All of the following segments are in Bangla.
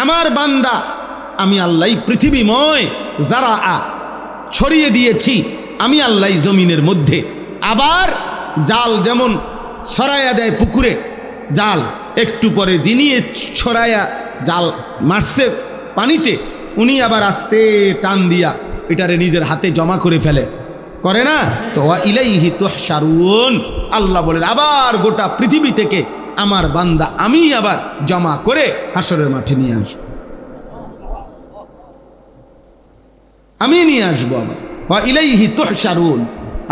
আমার বান্দা আমি আল্লাহ পৃথিবীময় যারা ছড়িয়ে দিয়েছি আমি আল্লাহ জমিনের মধ্যে। আবার জাল যেমন ছড়াইয়া দেয় পুকুরে, জাল একটু পরে যিনি ছড়াইয়া জাল মারছে পানিতে, উনি আবার আস্তে টান দিয়া এটারে নিজের হাতে জমা করে ফেলে, করে না? তো ইলাইহি তুহশারুন, আল্লাহ বলেন আবার গোটা পৃথিবী থেকে আমার বান্দা আমি আবার জমা করে হাসরের মাঠে নিয়ে আসবো, আমি নিয়ে আসবো আবার। ওয়া ইলাইহি তুহশারুন,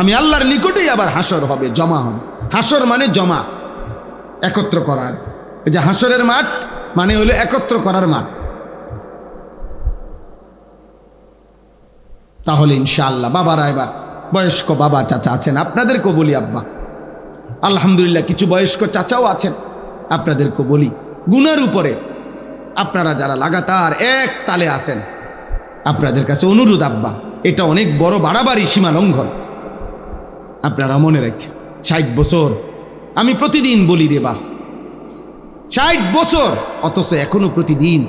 আমি আল্লাহর নিকটেই আবার হাসর হবে, জমা হবে। হাসর মানে জমা, একত্র করার। এই যে হাসরের মাঠ মানে হলো একত্র করার মাঠ। তাহলে ইনশাআল্লাহ বাবারা, এবার বয়স্ক বাবা চাচা আছেন, আপনাদেরকেও বলি আব্বা, আলহামদুলিল্লাহ কিছু বয়স্ক চাচাও আছেন, আপনাদেরকেও বলি গুনার উপরে আপনারা যারা লাগাতার এক তালে আছেন, আপনাদের কাছে অনুরোধ আব্বা, এটা অনেক বড় বাড়াবাড়ি, সীমা লঙ্ঘন। আপনারা মনে রাখেন 60 বছর, আমি প্রতিদিন বলি রে বাপ, 60 বছর অথচ এখনো প্রতিদিন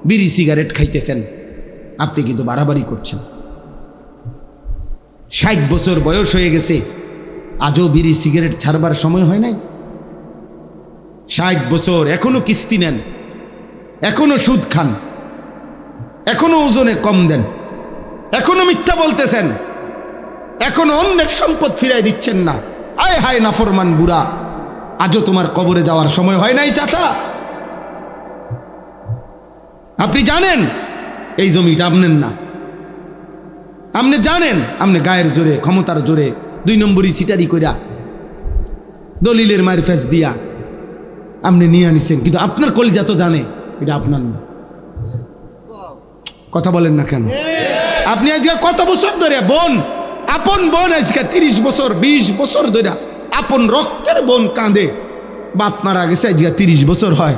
বিড়ি সিগারেট খাইতেছেন, আপনি কিন্তু বাড়াবাড়ি করছেন। 60 বছর বয়স হয়ে গেছে, আজও বিড়ি সিগারেট ছাড়বার সময় হয় নাই। 60 বছর এখনো কিস্তি নেন, এখনো সুদ খান, এখনো ওজনে কম দেন, এখনো মিথ্যা বলতেছেন, এখনো অন্যের সম্পদ ফিরাই দিচ্ছেন না। আয় হায় নাফরমান বুড়া, আজও তোমার কবরে যাওয়ার সময় হয় নাই চাচা? আপনি জানেন এই জমিটা আপনার না, আপনি জানেন আপনি গায়ের জোরে ক্ষমতার জোরে 2 নম্বরই সিটারি কইরা দলিলের মায়ের ফেস দিয়া আপনি নিয়ে আনিছেন, কিন্তু আপনার কলিজা তো জানে এটা আপনার না। কথা বলেন না কেন? আপনি আজকে কত বছর ধরে বোন, আপন বোন আজকে 30 বছর 20 বছর ধরে আপন রক্তের বোন কাঁদে, বাপ মারা গেছে আজকে 30 বছর হয়,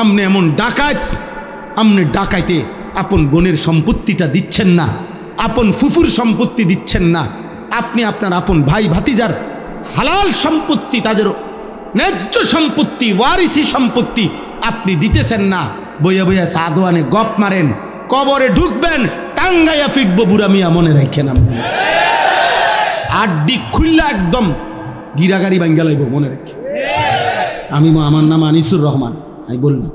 আপনি এমন ডাকাত, আপনি ডাকাইতে আপন বোনের সম্পত্তিটা দিচ্ছেন না, আপন ফুফুর সম্পত্তি দিচ্ছেন না, আপনি আপনার আপন ভাই ভাতিজার হালাল সম্পত্তি, তাদের ন্যায্য সম্পত্তি, ওয়ারিসি সম্পত্তি আপনি দিতেছেন না। বইয়া বইয়া সাদোয়ানে গপ মারেন, কবরে ঢুকবেন টাঙ্গাইয়া ফিটবো বুড়া মিয়া, মনে রাখেন। আপনি আড্ডি খুললা একদম গিরাগাড়ি ভাঙ্গা লাইব, মনে রাখে। আমি আমার নাম আনিসুর রহমান, আমি বললাম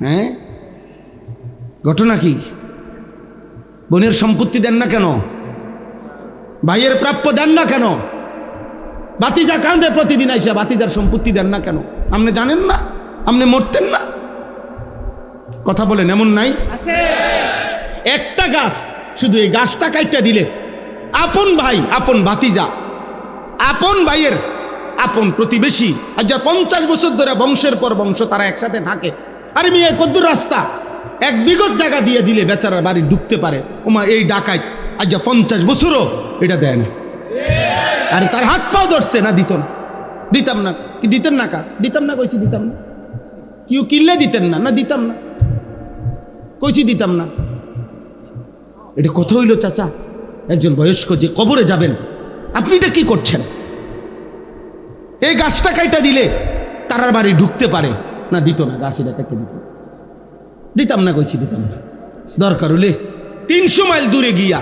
হ্যাঁ, ঘটনা কি? বোনের সম্পত্তি দেন না কেন? ভাইয়ের প্রাপ্য দেন না কেন? বাতিজা কাঁদে প্রতিদিন আইসা, বাতিজার সম্পত্তি দেন না কেন? আপনি জানেন না? আপনি মরতেন না? কথা বলেন, এমন নাই? একটা গাছ, শুধু এই গাছটা কাইটা দিলে আপন ভাই, আপন ভাতিজা, আপন ভাইয়ের আপন প্রতিবেশী, আর যা 50 বছর ধরে বংশের পর বংশ তারা একসাথে থাকে, আরে মেয়ে কদ্দুর রাস্তা, 1 বিঘত জায়গা দিয়ে দিলে বেচারার বাড়ি ঢুকতে পারে। ওমা এই ডাকাত আজ যা 50 বছরও এটা দেয় না, আরে তার হাত পাও ধরছে না, দিত না, দিতাম না। কি দিতেন না? কা দিতাম না, কইছি দিতাম না। কেউ কিনলে দিতেন না, না দিতাম না, কইছি দিতাম না। এটা কথা হইল চাচা? একজন বয়স্ক যে কবরে যাবেন, আপনি এটা কি করছেন? এই গাছটা কাইটা দিলে তারার বাড়ি ঢুকতে পারে না, দিত না, গাছ এটা কেটে দিত, দিতাম না, কইছি দিতাম না। দরকার হলে 300 মাইল দূরে গিয়া,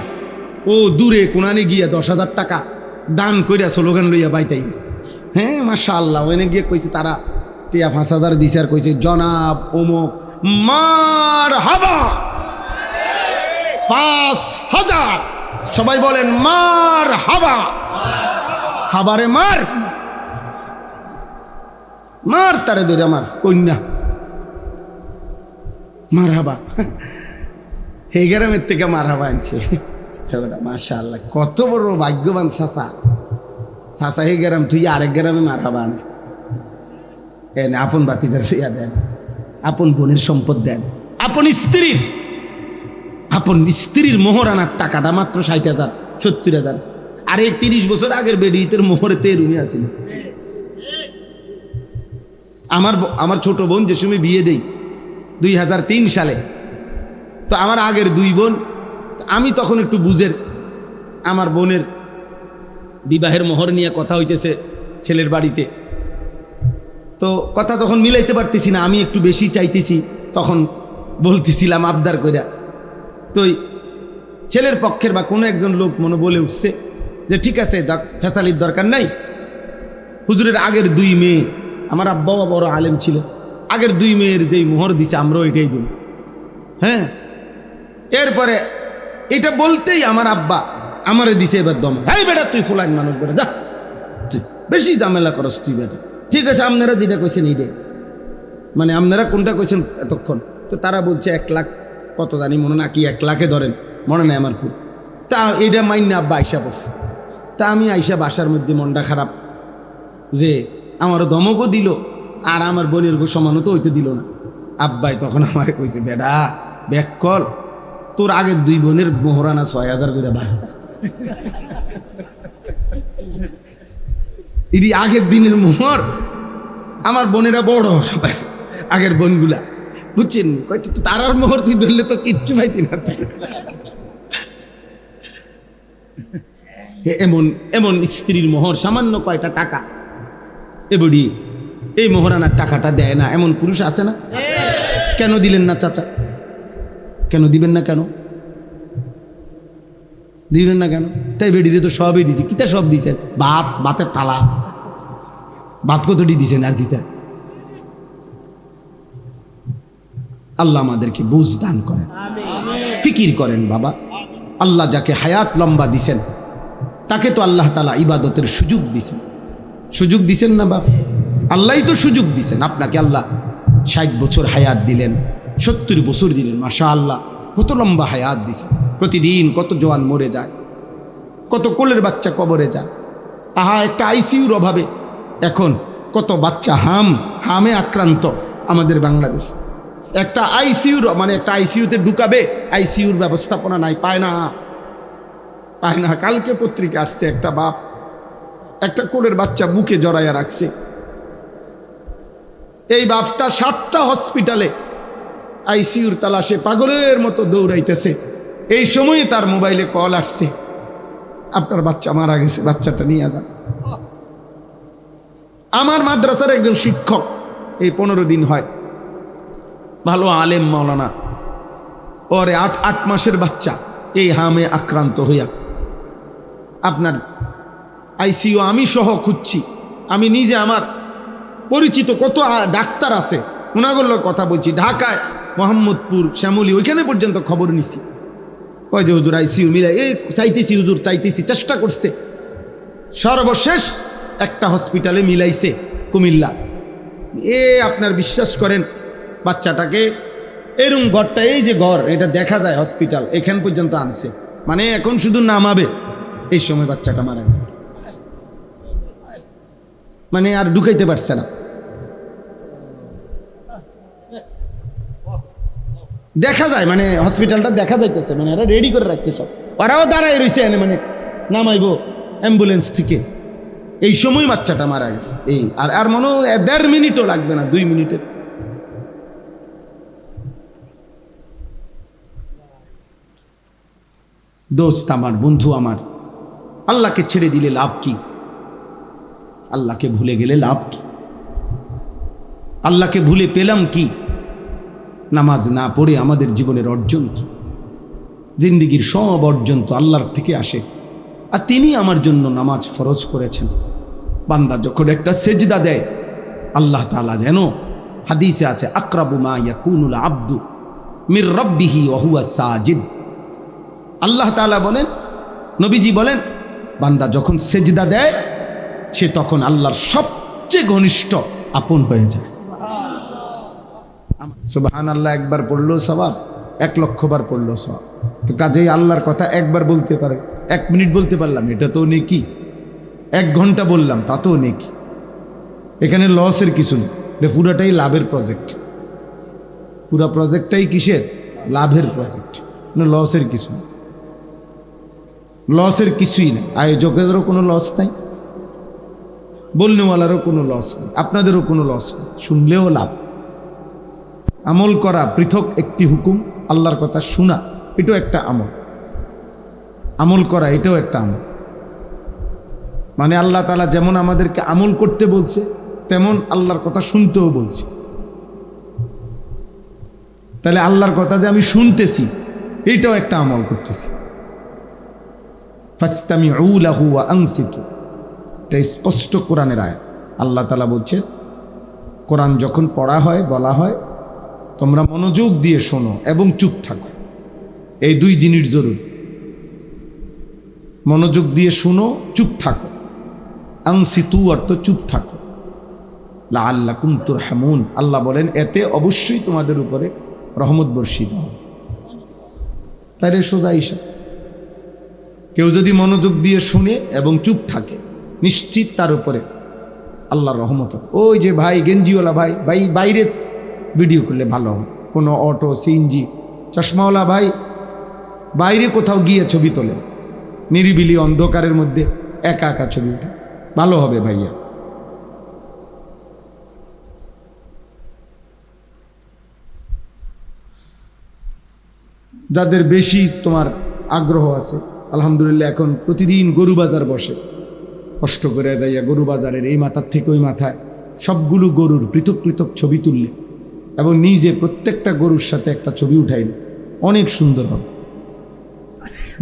ও দূরে কোনানে গিয়া 10,000 টাকা দান কইরা স্লোগান লইয়া বাইতাই, হ্যাঁ মাশাআল্লাহ, ওখানে গিয়ে কইছে তারা 5,000 দিছে, আর কইছে জনাব অমুক মার হাবা 5,000, সবাই বলেন মার হাবা, হাবারে মার, মার তারে ধরে আমার কন্যা মার হাবা। এই গ্রামের থেকে মার হাবা আনছে, মাশাআল্লাহ, কত বড় ভাগ্যবান চাচা। চাচা এই গ্রাম তুই আরেক গ্রামে মার হাবা আনে, এনে আপন বাতিজার ইয়া দেন, আপন বোনের সম্পদ দেন, আপন স্ত্রীর মোহর আনার টাকাটা মাত্র 60,000 70,000, আর এই 30 বছর আগের বেডিতের মোহরেতে রুমে আসিল। আমার ছোট বোন যে সময় বিয়ে দেই 2003 সালে, তো আমার আগের 2 বোন, আমি তখন একটু বুঝের, আমার বোনের বিবাহের মোহর নিয়ে কথা হইতেছে ছেলের বাড়িতে, তো কথা তখন মিলাইতে পারতেছি না, আমি একটু বেশি চাইতেছি, তখন বলতেছিলাম আবদার কইরা। তো ছেলের পক্ষের বা কোনো একজন লোক মনে বলে উঠছে যে ঠিক আছে, ফেসালির দরকার নাই। হুজুরের আগের 2 মেয়ে, আমার আব্বাও বড় আলেম ছিল, আগের 2 মেয়ের যেই মোহর দিছে আমরাও এটাই দিব। হ্যাঁ, এরপরে এটা বলতেই আমার আব্বা আমারে দিছে এবার দম, এই বেটা তুই ফুলাইন মানুষ, বেটা যা, তুই বেশি ঝামেলা করস তুই বেটা। ঠিক আছে, আপনারা যেটা কইছেন এইটাই, মানে আপনারা কোনটা কইছেন এতক্ষণ। তো তারা বলছে 1 লাখ কত জানি মনে না, কি 1 লাখে ধরেন, মনে নেই আমার খুব। তা এইটা মাইন্না আব্বা আইসা পড়ছে। তা আমি আইসা বাসার মধ্যে মনটা খারাপ, যে আমারও ধমকও দিল আর আমার বোনের সমানও তো হইতে দিল না। আব্বাই তখন আমারে কইছে, বেডা ব্যাক কল, তোর আগের 2 বোনের মোহরানা 6000 করে বাড়ি, এটি আগের দিনের মোহর। আমার বোনেরা বড় সবাই, আগের বোনগুলা, বুঝছেন, কইতে তো তারার মোহর তুই ধরলে তো কিচ্ছু পাইতি না। এমন এমন স্ত্রীর মোহর সামান্য কয়টা টাকা, এবডি এই মোহরানার টাকাটা দেয় না, এমন পুরুষ আছে না? কেন দিলেন না চাচা? কেন দিবেন না? কেন দিবেন না কেন? তাই বেডিরে তো সবই দিছি। কিতা সব দিছেন? ভাতের থালা, ভাত কতটি দিছেন আর কিতা? আল্লাহ আমাদেরকে বুঝ দান করেন, ফিকির করেন বাবা। আল্লাহ যাকে হায়াত লম্বা দিছেন তাকে তো আল্লাহ তাআলা ইবাদতের সুযোগ দিছেন। সুযোগ দিছেন না বাপ? আল্লাহই তো সুযোগ দিছেন আপনাকে। আল্লাহ 60 বছর হায়াত দিলেন, 70 বছর দিলেন, মাশাআল্লাহ, কত লম্বা হায়াত দিছেন। প্রতিদিন কত জওয়ান মরে যায়, কত কোলের বাচ্চা কবরে যায়। আহা, একটা আইসিইউর অভাবে এখন কত বাচ্চা হামে আক্রান্ত আমাদের বাংলাদেশ। একটা আইসিইউর মানে একটা আইসিইউতে ঢুকাবে, আইসিইউর ব্যবস্থাপনা নাই, পায় না। কালকে পত্রিকা আসছে, একটা বাপ একটা কোলের বাচ্চা বুকে জড়াইয়া রাখছে। এই বাপটা 7টা হসপিটালে আইসিইউর তালাশে পাগলের মতো দৌড়াইতেছে। এই সময় তার মোবাইলে কল আসছে, আপনার বাচ্চা মারা গেছে, বাচ্চাটা নিয়ে যান। আমার মাদ্রাসার একজন শিক্ষক, এই 15 দিন হয়, ভালো আলেম মাওলানা, ওরে 8 মাসের বাচ্চা এই হামে আক্রান্ত হইয়া আপনার আইসিইউ আমি সহ খুঁজছি। আমি নিজে, আমার পরিচিত কত ডাক্তার আছে, ওনাগুলোর কথা বলছি, ঢাকায় মোহাম্মদপুর, শ্যামলী, ওইখানে পর্যন্ত খবর নিছি। কয় যে হুজুর আইসিইউ মিলাই, এই চাইতেছি হুজুর, চাইতেছি, চেষ্টা করছে। সর্বশেষ একটা হসপিটালে মিলাইছে কুমিল্লা। আপনার বিশ্বাস করেন, বাচ্চাটাকে এরকম ঘরটা, এই যে ঘর, এটা দেখা যায় হসপিটাল, এখান পর্যন্ত আনছে, মানে এখন শুধু নামাবে, এই সময় বাচ্চাটা মারা গেছে। মানে আর ঢুকাইতে পারছে না। দেখা যায়, মানে হসপিটালটা দেখা যাইতেছে, মানে এরা রেডি করে রাখছে সব, ওরাও দাঁড়ায় রয়েছে, মানে নামাইবো অ্যাম্বুলেন্স থেকে। এই সময় বাচ্চাটা মারা গেছে। এই আর মনে হয় 1.5 মিনিটও লাগবে না, 2 মিনিটের। দোস্ত আমার, বন্ধু আমার, আল্লাহকে ছেড়ে দিলে লাভ কি? আল্লাহকে ভুলে গেলে লাভ কি? আল্লাহকে ভুলে পেলাম কি? নামাজ না পড়ে আমাদের জীবনের অর্জন কি? জিন্দিগির সব অর্জন তো আল্লাহর থেকে আসে, আর তিনি আমার জন্য নামাজ ফরজ করেছেন। বান্দা যখন একটা সেজদা দেয়, আল্লাহ তাআলা যেন, হাদিসে আছে, আকরাবু মা ইয়াকুনুল আবদু মির রাব্বিহি ওয়া হুয়া সাজিদ। আল্লাহ তাআলা বলেন, নবীজি বলেন, বান্দা যখন সেজদা দেয় সে তখন আল্লাহর সবচেয়ে ঘনিষ্ঠ আপন হয়ে যায়। সুবহানাল্লাহ একবার পড়লো সওয়াব, 1 লক্ষ বার পড়লো সওয়াব। তো কাজেই আল্লাহর কথা একবার বলতে পারে, 1 মিনিট বলতে পারলাম, এটা তো নেকি। 1 ঘন্টা বললাম, তা তো নেকি। এখানে লসের কিছু নেই, এটা পুরাটাই লাভের প্রজেক্ট। পুরা প্রজেক্টটাই কিসের? লাভের প্রজেক্ট, লসের কিছু নেই। লসের কিছুই নেই, আয়োজকেরও কোনো লস নাই, বলনেওয়ালারও কোনো লস নেই, আপনাদেরও কোনো লস নেই, শুনলেও লাভ। আমল করা পৃথক একটি হুকুম, আল্লাহর কথা শোনা এটাও একটা আমল। আমল করা এটাও একটা আমল। মানে আল্লাহ তাআলা যেমন আমাদেরকে আমল করতে বলছে, তেমন আল্লাহর কথা শুনতেও বলছি। তাহলে আল্লাহর কথা যে আমি শুনতেছি এইটাও একটা আমল করতেছি। ফাসতামিউ লাহু ওয়া আনসিতু, এটা স্পষ্ট কোরআনের আয়াত। আল্লাহ তাআলা বলছে কোরআন যখন পড়া হয়, বলা হয় তোমরা মনোযোগ দিয়ে শোনো এবং চুপ থাকো। এই দুই জিনিস জরুরি, মনোযোগ দিয়ে শুনো, চুপ থাকো। আনসিতু অর্থ চুপ থাকো। লাআল্লাকুম তুরহামুন, আল্লাহ বলেন এতে অবশ্যই তোমাদের উপরে রহমত বর্ষিত হবে। তাইলে সোজা হিসাব, কেউ যদি মনোযোগ দিয়ে শুনে এবং চুপ থাকে নিশ্চিত তার উপরে আল্লাহর রহমত হবে। ওই যে ভাই গেঞ্জিওয়ালা ভাই, বাইরে ভিডিও করলে ভালো হয়। কোনো অটো, সিএনজি, চশমাওয়ালা ভাই বাইরে কোথাও গিয়ে ছবি তোলেন, নিরিবিলি অন্ধকারের মধ্যে একা একা ছবি ওঠে, ভালো হবে ভাইয়া। যাদের বেশি তোমার আগ্রহ আছে, আলহামদুলিল্লাহ এখন প্রতিদিন গরু বাজার বসে, কষ্ট করে যাইয়া গরু বাজারের এই মাথার থেকে ওই মাথায় সবগুলো গরুর পৃথক পৃথক ছবি তুললে এবং নিজে প্রত্যেকটা গরুর সাথে একটা ছবি উঠাইলে অনেক সুন্দর হবে।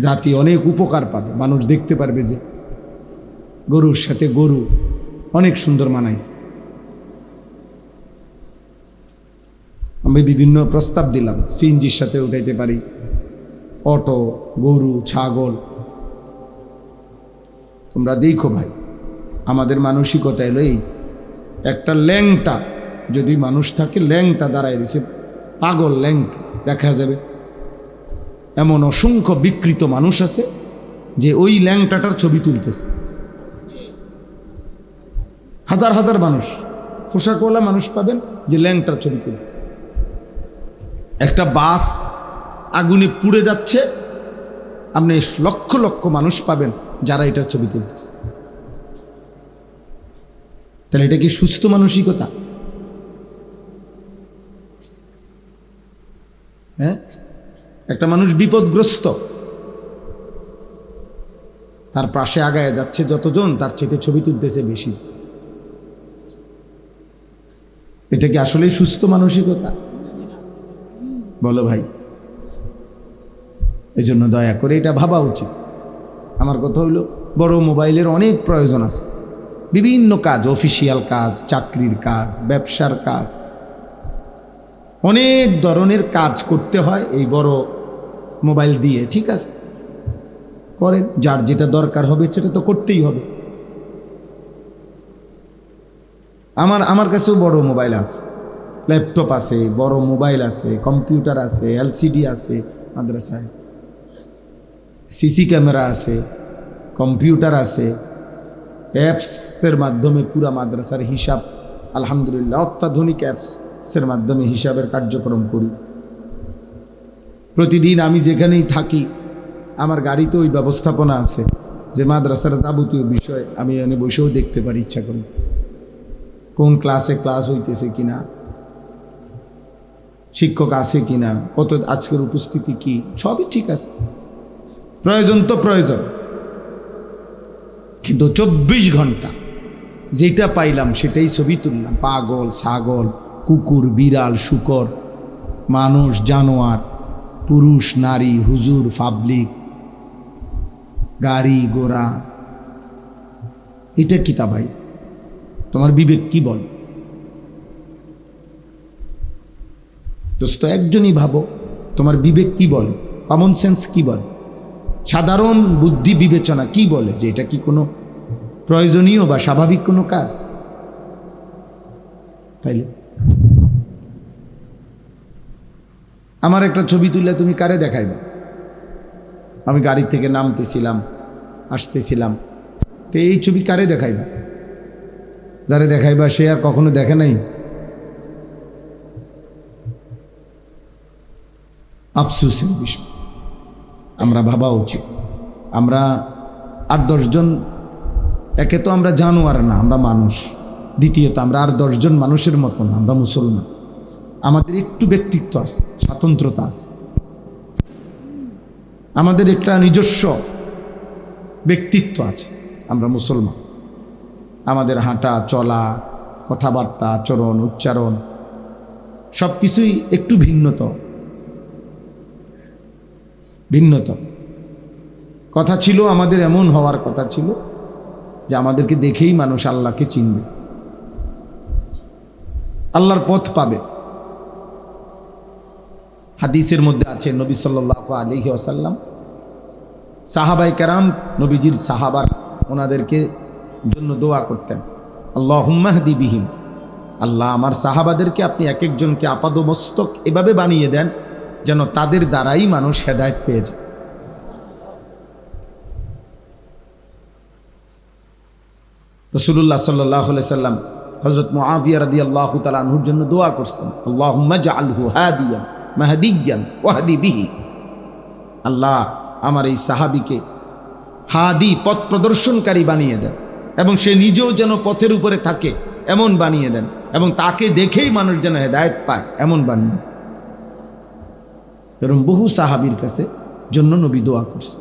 জাতি অনেক উপকার পাবে, মানুষ দেখতে পারবে যে গরুর সাথে গরু অনেক সুন্দর মানাইছে। আমি বিভিন্ন প্রস্তাব দিলাম, সিএনজির সাথে উঠাইতে পারি, অটো, গরু, ছাগল। তোমরা দেখো ভাই, আমাদের মানসিকতা এলো এই, একটা ল্যাংটা যদি মানুষ থাকে, ল্যাংটা দাঁড়ায় রয়েছে, পাগল ল্যাংটা দেখা যাবে। এমন অসংখ্য বিকৃত মানুষ আছে যে ওই ল্যাংটাটার ছবি তুলতেছে। হাজার হাজার মানুষ, পোশাকওয়ালা মানুষ পাবেন যে ল্যাংটার ছবি তুলতেছে। একটা বাস আগুনে পুড়ে যাচ্ছে, আপনি লক্ষ লক্ষ মানুষ পাবেন যারা এটার ছবি তুলতেছে। তাহলে এটা কি সুস্থ মানসিকতা? হ্যাঁ, একটা মানুষ বিপদগ্রস্ত, তার পাশে আগায় যাচ্ছে যতজন, তার চেয়ে ছবি তুলতেছে বেশি। এটা কি আসলেই সুস্থ মানসিকতা? বলো ভাই। এই জন্য দয়া করে এটা ভাবা উচিত। আমার কথা হইল, বড় মোবাইলের অনেক প্রয়োজন আছে, বিভিন্ন কাজ, অফিসিয়াল কাজ, চাকরির কাজ, ব্যবসার কাজ, অনেক ধরনের কাজ করতে হয় এই বড় মোবাইল দিয়ে। ঠিক আছে, করেন, যার যেটা দরকার হবে সেটা তো করতেই হবে। আমার কাছেও বড় মোবাইল আছে, ল্যাপটপ আছে, বড় মোবাইল আছে, কম্পিউটার আছে, এলসিডি আছে, মাদ্রাসায় সিসি ক্যামেরা আছে, কম্পিউটার আছে, অ্যাপসের মাধ্যমে পুরা মাদ্রাসার হিসাব, আলহামদুলিল্লাহ অত্যাধুনিক অ্যাপসের মাধ্যমে হিসাবের কার্যক্রম করি। প্রতিদিন আমি যেখানেই থাকি আমার গাড়িতে ওই ব্যবস্থাপনা আছে যে মাদ্রাসার যাবতীয় বিষয় আমি এনে বসেও দেখতে পারি ইচ্ছা করি, কোন ক্লাসে ক্লাস হইতেছে কিনা, শিক্ষক আছে কিনা, কত আজকের উপস্থিতি কি, সবই ঠিক আছে। প্রয়োজন তো প্রয়োজন, কিন্তু 24 ঘন্টা যেটা পাইলাম সেটাই ছবি তুললাম। পাগল, ছাগল, কুকুর, বিড়াল, শূকর, মানুষ, জানোয়ার, পুরুষ, নারী, হুজুর, পাবলিক, গাড়ি ঘোড়া, এটা কি তা ভাই? তোমার বিবেক কি বল? দোস্ত একজনই ভাবো, তোমার বিবেক কি বলে, কমন সেন্স কি বলে, সাধারণ বুদ্ধি বিবেচনা কি বলে যে এটা কি কোনো প্রয়োজনীয় বা স্বাভাবিক কোনো কাজ? তাইলে আমার একটা ছবি তুললে তুমি কারে দেখাইবা? আমি গাড়ি থেকে নামতেছিলাম, আসতেছিলাম, তো এই ছবি কারে দেখাইবা? যারে দেখাইবা সে আর কখনো দেখে নাই। আফসোসের বিষয়, আমরা ভাবা উচিত। আমরা 8-10 জন, একে তো আমরা জানোয়ার না, আমরা মানুষ। দ্বিতীয়ত আমরা আর 10 জন মানুষের মতন, আমরা মুসলমান। আমাদের একটু ব্যক্তিত্ব আছে, স্বাতন্ত্রতা আছে, আমাদের একটা নিজস্ব ব্যক্তিত্ব আছে। আমরা মুসলমান, আমাদের হাঁটা চলা, কথাবার্তা, আচরণ, উচ্চারণ সব কিছুই একটু ভিন্নত। কথা ছিল আমাদের এমন হওয়ার কথা ছিল যে আমাদেরকে দেখেই মানুষ আল্লাহকে চিনবে, আল্লাহর পথ পাবে। হাদিসের মধ্যে আছে নবী সাল্লাল্লাহু আলাইহি ওয়াসাল্লাম, সাহাবায়ে কেরাম, নবীজির সাহাবারা ওনাদেরকে জন্য দোয়া করতেন, আল্লাহুম্মা হদি বিহিম, আল্লাহ আমার সাহাবাদেরকে আপনি এক একজনকে আপাদমস্তক এভাবে বানিয়ে দেন যেন তাদের দ্বারাই মানুষ হেদায়েত পেয়ে যায়। রাসূলুল্লাহ সাল্লাল্লাহু আলাইহি সাল্লাম হযরত মুআবিয়া রাদিয়াল্লাহু তাআলা আনহুর জন্য দোয়া করছেন, আল্লাহুম্মা জাআলহু হাদিয়ান মাহদিয়ান ওয়াহদি বিহি, আল্লাহ আমার এই সাহাবীকে হাদি, পথ প্রদর্শনকারী বানিয়ে দেন এবং সে নিজেও যেন পথের উপরে থাকে এমন বানিয়ে দেন, এবং তাকে দেখেই মানুষ যেন হেদায়েত পায় এমন বানিয়ে দেন। এরকম বহু সাহাবীর কাছে জন্য নবী দোয়া করছেন।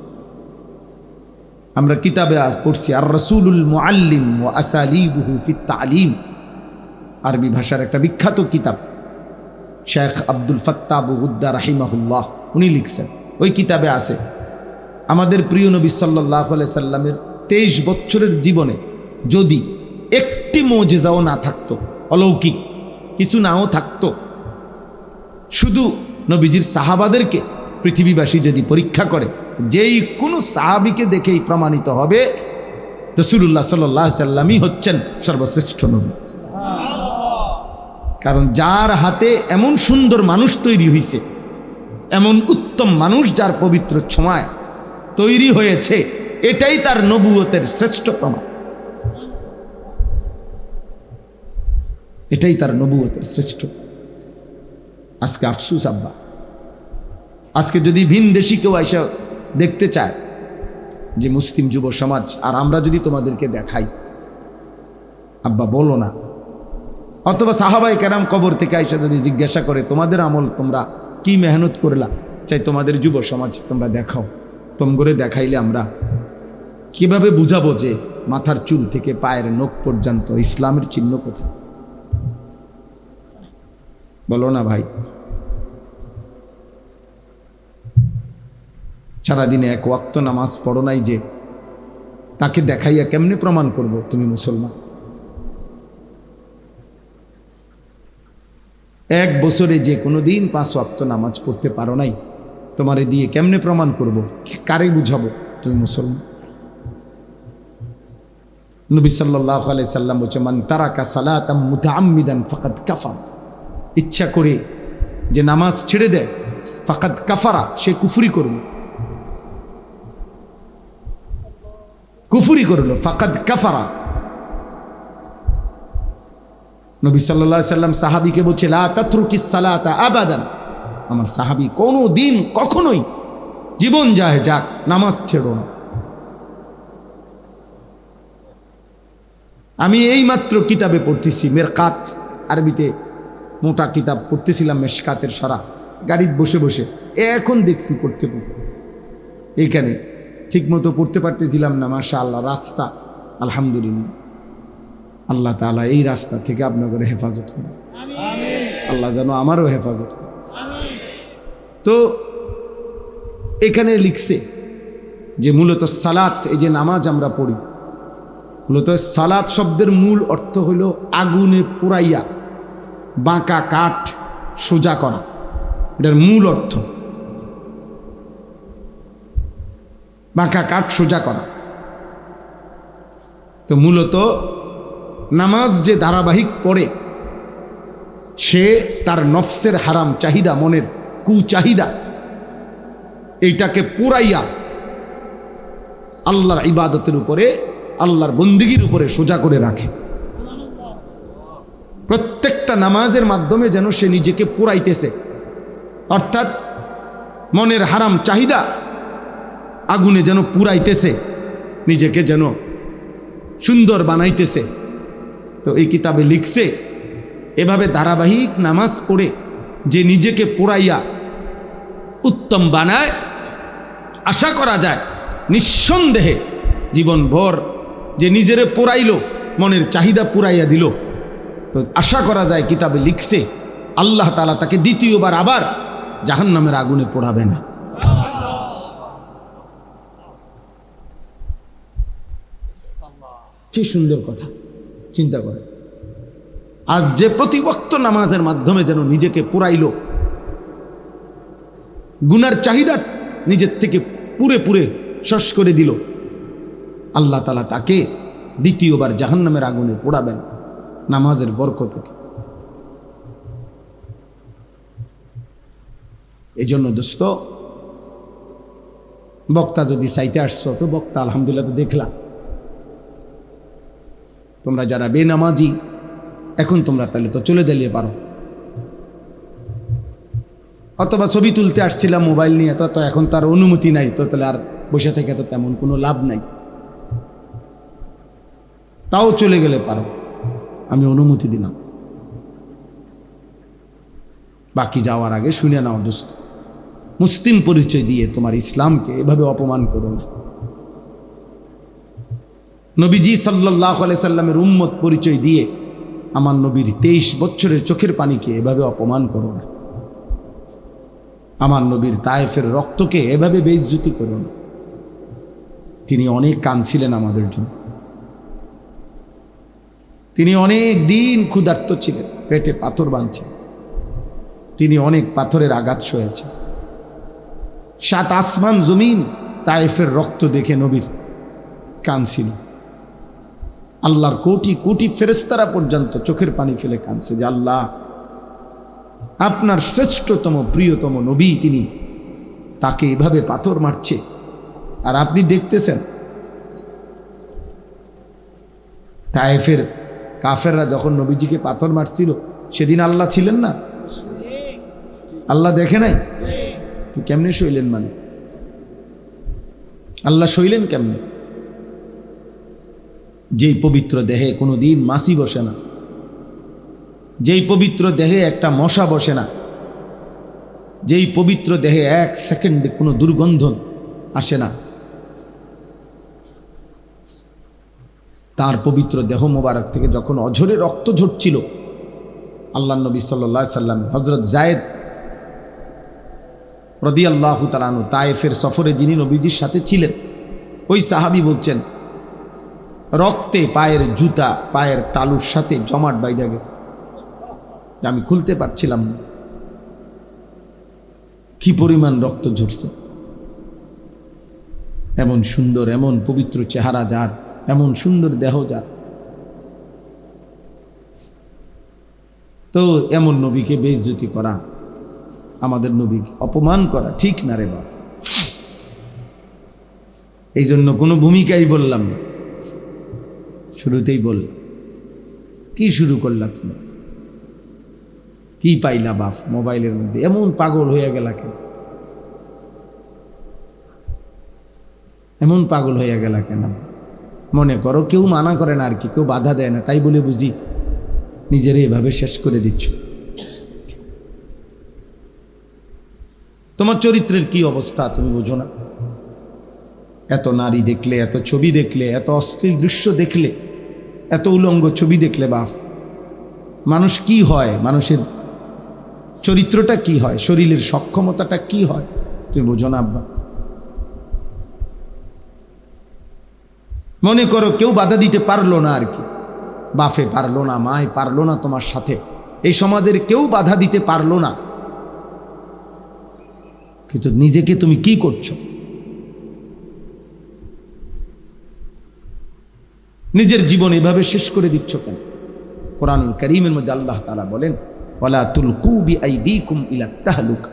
আমরা কিতাবে আজ পড়ছি আর রাসূলুল মুআল্লিম ওয়া আসালিবুহু ফিত তালিম, আরবি ভাষার একটা বিখ্যাত কিতাব, শেখ আব্দুল ফাত্তাহ আবু হুদ্দা রাহিমাহুল্লাহ উনি লিখছেন। ওই কিতাবে আছে আমাদের প্রিয় নবী সাল্লাল্লাহু আলাইহি সাল্লামের 23 বছরের জীবনে যদি একটি মুজিজাও না থাকতো, অলৌকিক কিছু নাও থাকতো, শুধু নবীজির সাহাবাদেরকে পৃথিবীবাসী যদি পরীক্ষা করে, যেই কোনো সাহাবীকে দেখেই প্রমাণিত হবে রাসূলুল্লাহ সাল্লাল্লাহু আলাইহি সাল্লামই হচ্ছেন সর্বশ্রেষ্ঠ নবী। কারণ যার হাতে এমন সুন্দর মানুষ তৈরি হয়েছে, এমন উত্তম মানুষ যার পবিত্র ছোঁয়ায় তৈরি হয়েছে, এটাই তার নবুয়তের শ্রেষ্ঠ প্রমাণ, এটাই তার নবুয়তের শ্রেষ্ঠ। আজকে আফসুস আব্বা, আজকে যদি ভিনদেশি কেউ এসে দেখতে চায় যে মুসলিম যুব সমাজ, আর আমরা যদি তোমাদেরকে দেখাই, আব্বা বলো না, অথবা সাহাবায়ে কেরাম কবর থেকে আইসা যদি জিজ্ঞাসা করে তোমাদের আমল তোমরা কি মেহনত করলা, চাই তোমাদের যুব সমাজ তোমরা দেখাও, তোমগরে দেখাইলে আমরা কিভাবে বুঝাবো যে মাথার চুল থেকে পায়ের নখ পর্যন্ত ইসলামের চিহ্ন কোথায়? বলো না ভাই। সারাদিনে এক ওয়াক্ত নামাজ পড়ো নাই যে, তাকে দেখাইয়া কেমনে প্রমাণ করব তুমি মুসলমান? এক বছরে যে কোনো দিন 5 ওয়াক্ত নামাজ পড়তে পারো নাই, তোমারে দিয়ে কেমনে প্রমাণ করব? কারে বুঝাবো তুমি মুসলমান? নবী সাল্লাল্লাহু আলাইহি সাল্লাম বলেছেন, মান তারাকা সালাতাম মুতাআম্মিদান ফাকাদ কাফারা, ইচ্ছা করে যে নামাজ ছেড়ে দেয়, ফাকাদ কাফারা, সে কুফরি করলো, কুফরি করলো, ফাকাদ কাফারা। নবী সাল্লাল্লাহু আলাইহি সাল্লাম সাহাবীকে বলছে, লা তাতরুকিস সালাতা আবাদান, আমার সাহাবী কোনো দিন কখনোই জীবন যায় যাক নামাজ ছেড়ো না। আমি এইমাত্র কিতাবে পড়তেছি, মেরকাত, আরবিতে মোটা কিতাব পড়তেছিলাম, মেশকাতের সরা, গাড়িতে বসে বসে এখন দেখছি পড়তে এইখানে ঠিক মতো পড়তে পারতেছিলাম না। মাশাআল্লাহ, রাস্তা আলহামদুলিল্লাহ, আল্লাহ তাআলা এই রাস্তা থেকে আপনাদের হেফাজত করুন, আল্লাহ যেন আমারও হেফাজত করুন। তো এখানে লিখছে যে মূলত সালাত, এই যে নামাজ আমরা পড়ি, মূলত সালাত শব্দের মূল অর্থ হইল আগুনে পুরাইয়া বাঁকা কাঠ সোজা করা, এটার মূল অর্থ বাঁকা কাঠ সোজা করা। তো মূলত নামাজ যে ধারাবাহিক পড়ে, সে তার নফসের হারাম চাহিদা, মনের কুচাহিদা, এইটাকে পুরাইয়া আল্লাহর ইবাদতের উপরে, আল্লাহর বন্দিগির উপরে সোজা করে রাখে। প্রত্যেকটা নামাজের মাধ্যমে যেন সে নিজেকে পুরাইতেছে, অর্থাৎ মনের হারাম চাহিদা আগুনে যেন পুরাইতেছে, নিজেকে যেন সুন্দর বানাইতেছে। তো এই কিতাবে লিখছে, এভাবে ধারাবাহিক নামাজ পড়ে যে নিজেকে পুরাইয়া উত্তম বানায়, আশা করা যায় নিঃসন্দেহে জীবনভর যে নিজেরে পুরাইল, মনের চাহিদা পুরাইয়া দিল, তো আশা করা যায় কিতাবে লিখছে আল্লাহ তাআলা তাকে দ্বিতীয়বার আবার জাহান্নামের আগুনে পোড়াবে না। কি সুন্দর কথা, চিন্তা করে। আজ যে প্রতি ওয়াক্ত নামাজের মাধ্যমে যেন নিজেকে পুরাইলো, গুনার চাহিদা নিজের থেকে পুরে পুরে শস করে দিল, আল্লাহ তাআলা তাকে দ্বিতীয়বার জাহান্নামের আগুনে পোড়াবেন নামাজের বরকতে। এই জন্য দোস্ত, বক্তা যদি চাইতে আসছো তো বক্তা আলহামদুলিল্লাহ তো দেখলাম। তোমরা যারা বেনামাজি এখন তোমরা তাহলে তো চলে যাইতে পারো, অথবা ছবি তুলতে আসছিলাম মোবাইল নিয়ে, তো এখন তার অনুমতি নাই, তো তাহলে আর বসে থেকে তো তেমন কোনো লাভ নাই, তাও চলে গেলে পারো, আমি অনুমতি দিলাম। বাকি যাওয়ার আগে শুনে নাও দোস্ত, মুসলিম পরিচয় দিয়ে তোমার ইসলামকে এভাবে অপমান করো না। নবীজি সাল্লাল্লাহু আলাইহি সাল্লামের উম্মত পরিচয় দিয়ে আমার নবীর 23 বছরের চোখের পানিকে এভাবে অপমান করো না। আমার নবীর তায়েফের রক্তকে এভাবে বেইজ্জতি করো না। তিনি অনেক কাঁদছিলেন আমাদের জন্য, তিনি অনেক দিন ক্ষুধার্ত ছিলেন, পেটে পাথর বাঁধছেন, তিনি অনেক পাথরের আঘাত সয়েছেন। 7 আসমান জমিন তায়েফের রক্ত দেখে নবীর কাঁদছিল। আল্লাহর কোটি কোটি ফেরেশতারা পর্যন্ত চোখের পানি ফেলে কাঁদছে যে আল্লাহ, আপনার শ্রেষ্ঠতম প্রিয়তম নবী, তিনি তাকে এভাবে পাথর মারছে আর আপনি দেখতেছেন। তায়েফের কাফেররা যখন নবীজিকে পাথর মারছিল সেদিন আল্লাহ ছিলেন না? আল্লাহ দেখে নাই? তো কেমনে সইলেন? মানে আল্লাহ সইলেন কেমনে? যেই পবিত্র দেহে কোনো দিন মাছি বসে না, যেই পবিত্র দেহে একটা মশা বসে না, যেই পবিত্র দেহে 1 সেকেন্ডে কোনো দুর্গন্ধ আসে না, তার পবিত্র দেহ মোবারক থেকে যখন অঝরে রক্ত ঝরছিল, আল্লাহ নবী সাল্লাল্লাহু আলাইহি সাল্লাম হযরত যায়েদ রাদিয়াল্লাহু তাআলা আনহু তায়েফের সফরে যিনি নবীজির সাথে ছিলেন, ওই সাহাবী বলছেন রক্তে পায়ের জুতা পায়ের তালুর সাথে জমাট বাইধা গেছে, যে আমি খুলতে পারছিলাম না, কি পরিমাণ রক্ত ঝরছে। এমন সুন্দর, এমন পবিত্র চেহারা যার, এমন সুন্দর দেহ যার, তো এমন নবীকে বেইজ্জতি করা, আমাদের নবীকে অপমান করা ঠিক না রে বাপ। এই জন্য কোনো ভূমিকাই বললাম না, শুরুতেই বললাম। কি শুরু করলা তুমি? কি পাইলা বাপ মোবাইলের মধ্যে? এমন পাগল হয়ে গেলা কেন? এমন পাগল হয়ে গেলা কেন? মনে করো কেউ মানা করে না আর কি, কেউ বাধা দেয় না, তাই বলে বুঝি নিজেরা এভাবে শেষ করে দিচ্ছ। তোমার চরিত্রের কি অবস্থা তুমি বুঝো না? এত নারী দেখলে, এত ছবি দেখলে, এত অশ্লীল দৃশ্য দেখলে, এত উলঙ্গ ছবি দেখলে বাপ, মানুষ কি হয়? মানুষের চরিত্রটা কি হয়? শরীরের সক্ষমতাটা কি হয়? তুমি বুঝো না আব্বা? মনে করো কেউ বাধা দিতে পারলো না আর কি, বাপে পারলো না, মায় পারলো না, তোমার সাথে এই সমাজের কেউ বাধা দিতে পারলো না, কিন্তু নিজেকে তুমি কি করছো? নিজের জীবন এভাবে শেষ করে দিচ্ছ কেন? কোরআনুল কারীমের মধ্যে আল্লাহ তাআলা বলেন, ওয়ালা তুলকু বিআইদিকুম ইলা তাহলুকা,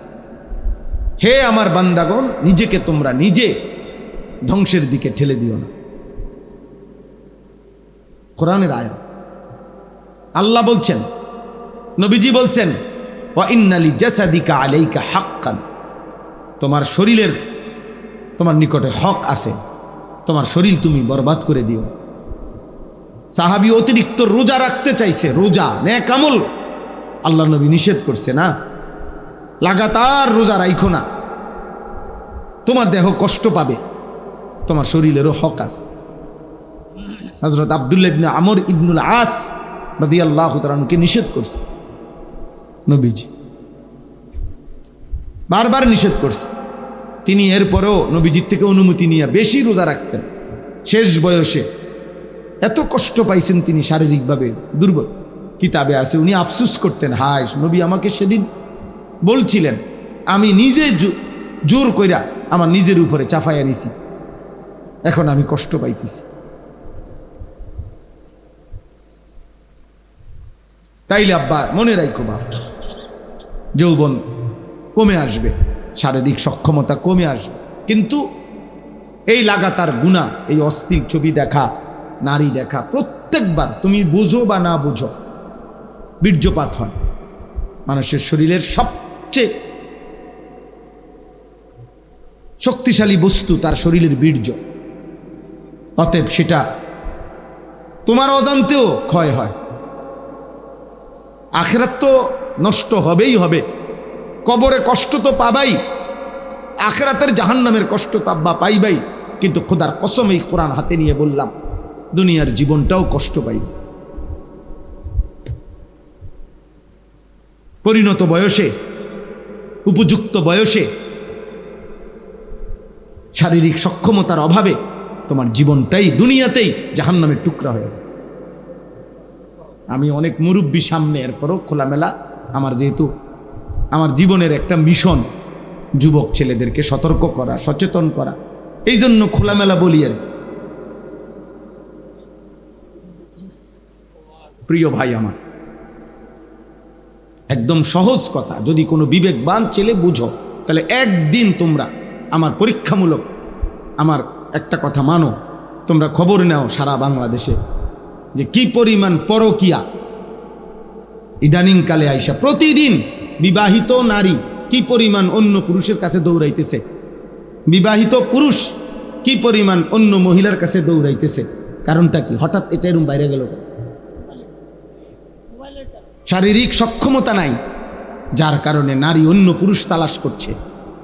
হে আমার বান্দাগণ, নিজেকে তোমরা নিজে ধ্বংসের দিকে ঠেলে দিও না। কোরআনের আয়াত, আল্লাহ বলছেন, নবীজি বলছেন, ওয়া ইন্না লিজাসাদিকা আলাইকা হাক্কান, তোমার শরীরের তোমার নিকটে হক আছে, তোমার শরীর তুমি বরবাদ করে দিও। সাহাবী অতিরিক্ত রোজা রাখতে চাইছে, রোজা নেক আমল আল্লাহ নবী নিষেধ করছে না, লাগাতার রোজা রাখো না, তোমার দেহ কষ্ট পাবে, তোমার শরীরেরও হক আছে। হযরত আব্দুল্লাহ ইবনে আমর ইবনুল আস রাদিয়াল্লাহু তাআলা আনহুকে নিষেধ করছে নবীজি, বারবার নিষেধ করছে। তিনি এরপরেও নবীজির থেকে অনুমতি নিয়ে বেশি রোজা রাখতেন। শেষ বয়সে এত কষ্ট পাইছেন তিনি, শারীরিকভাবে দুর্বল। কিতাবে আছে উনি আফসুস করতেন, হায় নবী আমাকে সেদিন বলছিলেন, আমি নিজে জোর কইরা আমার নিজের উপরে চাপাইয়া নিছি, এখন আমি কষ্ট পাইতেছি। তাইলে আব্বা মনে রাখো বাপ, যৌবন কমে আসবে, শারীরিক সক্ষমতা কমে আসবে, কিন্তু এই লাগাতার গুনাহ, এই অস্থির ছবি দেখা, নারী দেখা, প্রত্যেকবার তুমি বুঝো বা না বুঝো বীর্যপাত হয়। মানুষের শরীরের সবচেয়ে শক্তিশালী বস্তু তার শরীরের বীর্য। অতএব সেটা তোমার অজান্তেও ক্ষয় হয়। আখিরাত তো নষ্ট হবেই হবে, কবরে কষ্ট তো পাবাই, আখিরাতের জাহান্নামের কষ্ট তো আব্বা পাইবাই। কিন্তু খোদার কসম, এই কোরআন হাতে নিয়ে বললাম, দুনিয়ার জীবনটাও কষ্ট পাইবে। পরিণত বয়সে, উপযুক্ত বয়সে শারীরিক সক্ষমতার অভাবে তোমার জীবনটাই দুনিয়াতেই জাহান্নামের টুকরা হয়ে যায়। আমি অনেক মুরব্বী সামনে, এরপরও খোলামেলা, আমার যেহেতু আমার জীবনের একটা মিশন যুবক ছেলেদেরকে সতর্ক করা, সচেতন করা, এই জন্য খোলামেলা বলি আর কি। প্রিয় ভাই আমার, একদম সহজ কথা, যদি কোনো বিবেকবান ছেলে বুঝো, তাহলে একদিন তোমরা আমার পরীক্ষামূলক আমার একটা কথা মানো, তোমরা খবর নাও সারা বাংলাদেশে যে কি পরিমাণ পরকিয়া ইদানিংকালে আইসা, প্রতিদিন বিবাহিত নারী কি পরিমাণ অন্য পুরুষের কাছে দৌড়াইতেছে, বিবাহিত পুরুষ কি পরিমাণ অন্য মহিলার কাছে দৌড়াইতেছে। কারণটা কি? হঠাৎ এটা এরকম বাইরে গেল, শারীরিক সক্ষমতা নাই, যার কারণে নারী অন্য পুরুষ তালাশ করছে,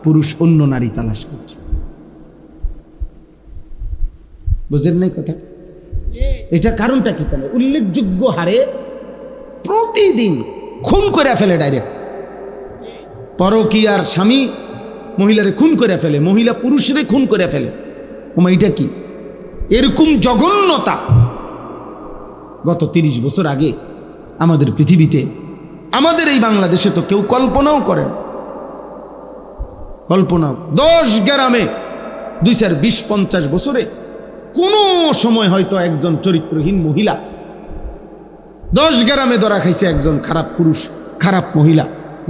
পুরুষ অন্য নারী তালাশ করছে। বুঝেন নাই কথা? এটা কারণটা কি? তাহলে উল্লেখযোগ্য হারে প্রতিদিন খুন করে ফেলে, ডাইরেক্ট পরকীয়ার স্বামী মহিলারে খুন করে ফেলে, মহিলা পুরুষরে খুন করে ফেলে। ওমা, এটা কি? এরকম জঘন্যতা গত 30 বছর আগে আমাদের পৃথিবীতে, আমাদের এই বাংলাদেশে তো কেউ কল্পনাও করেন, কল্পনাও। 10 গ্রামে 20-50 বছরে কোনো সময় হয়তো একজন চরিত্রহীন মহিলা 10 গ্রামে ধরা খাইছে, একজন খারাপ পুরুষ, খারাপ মহিলা।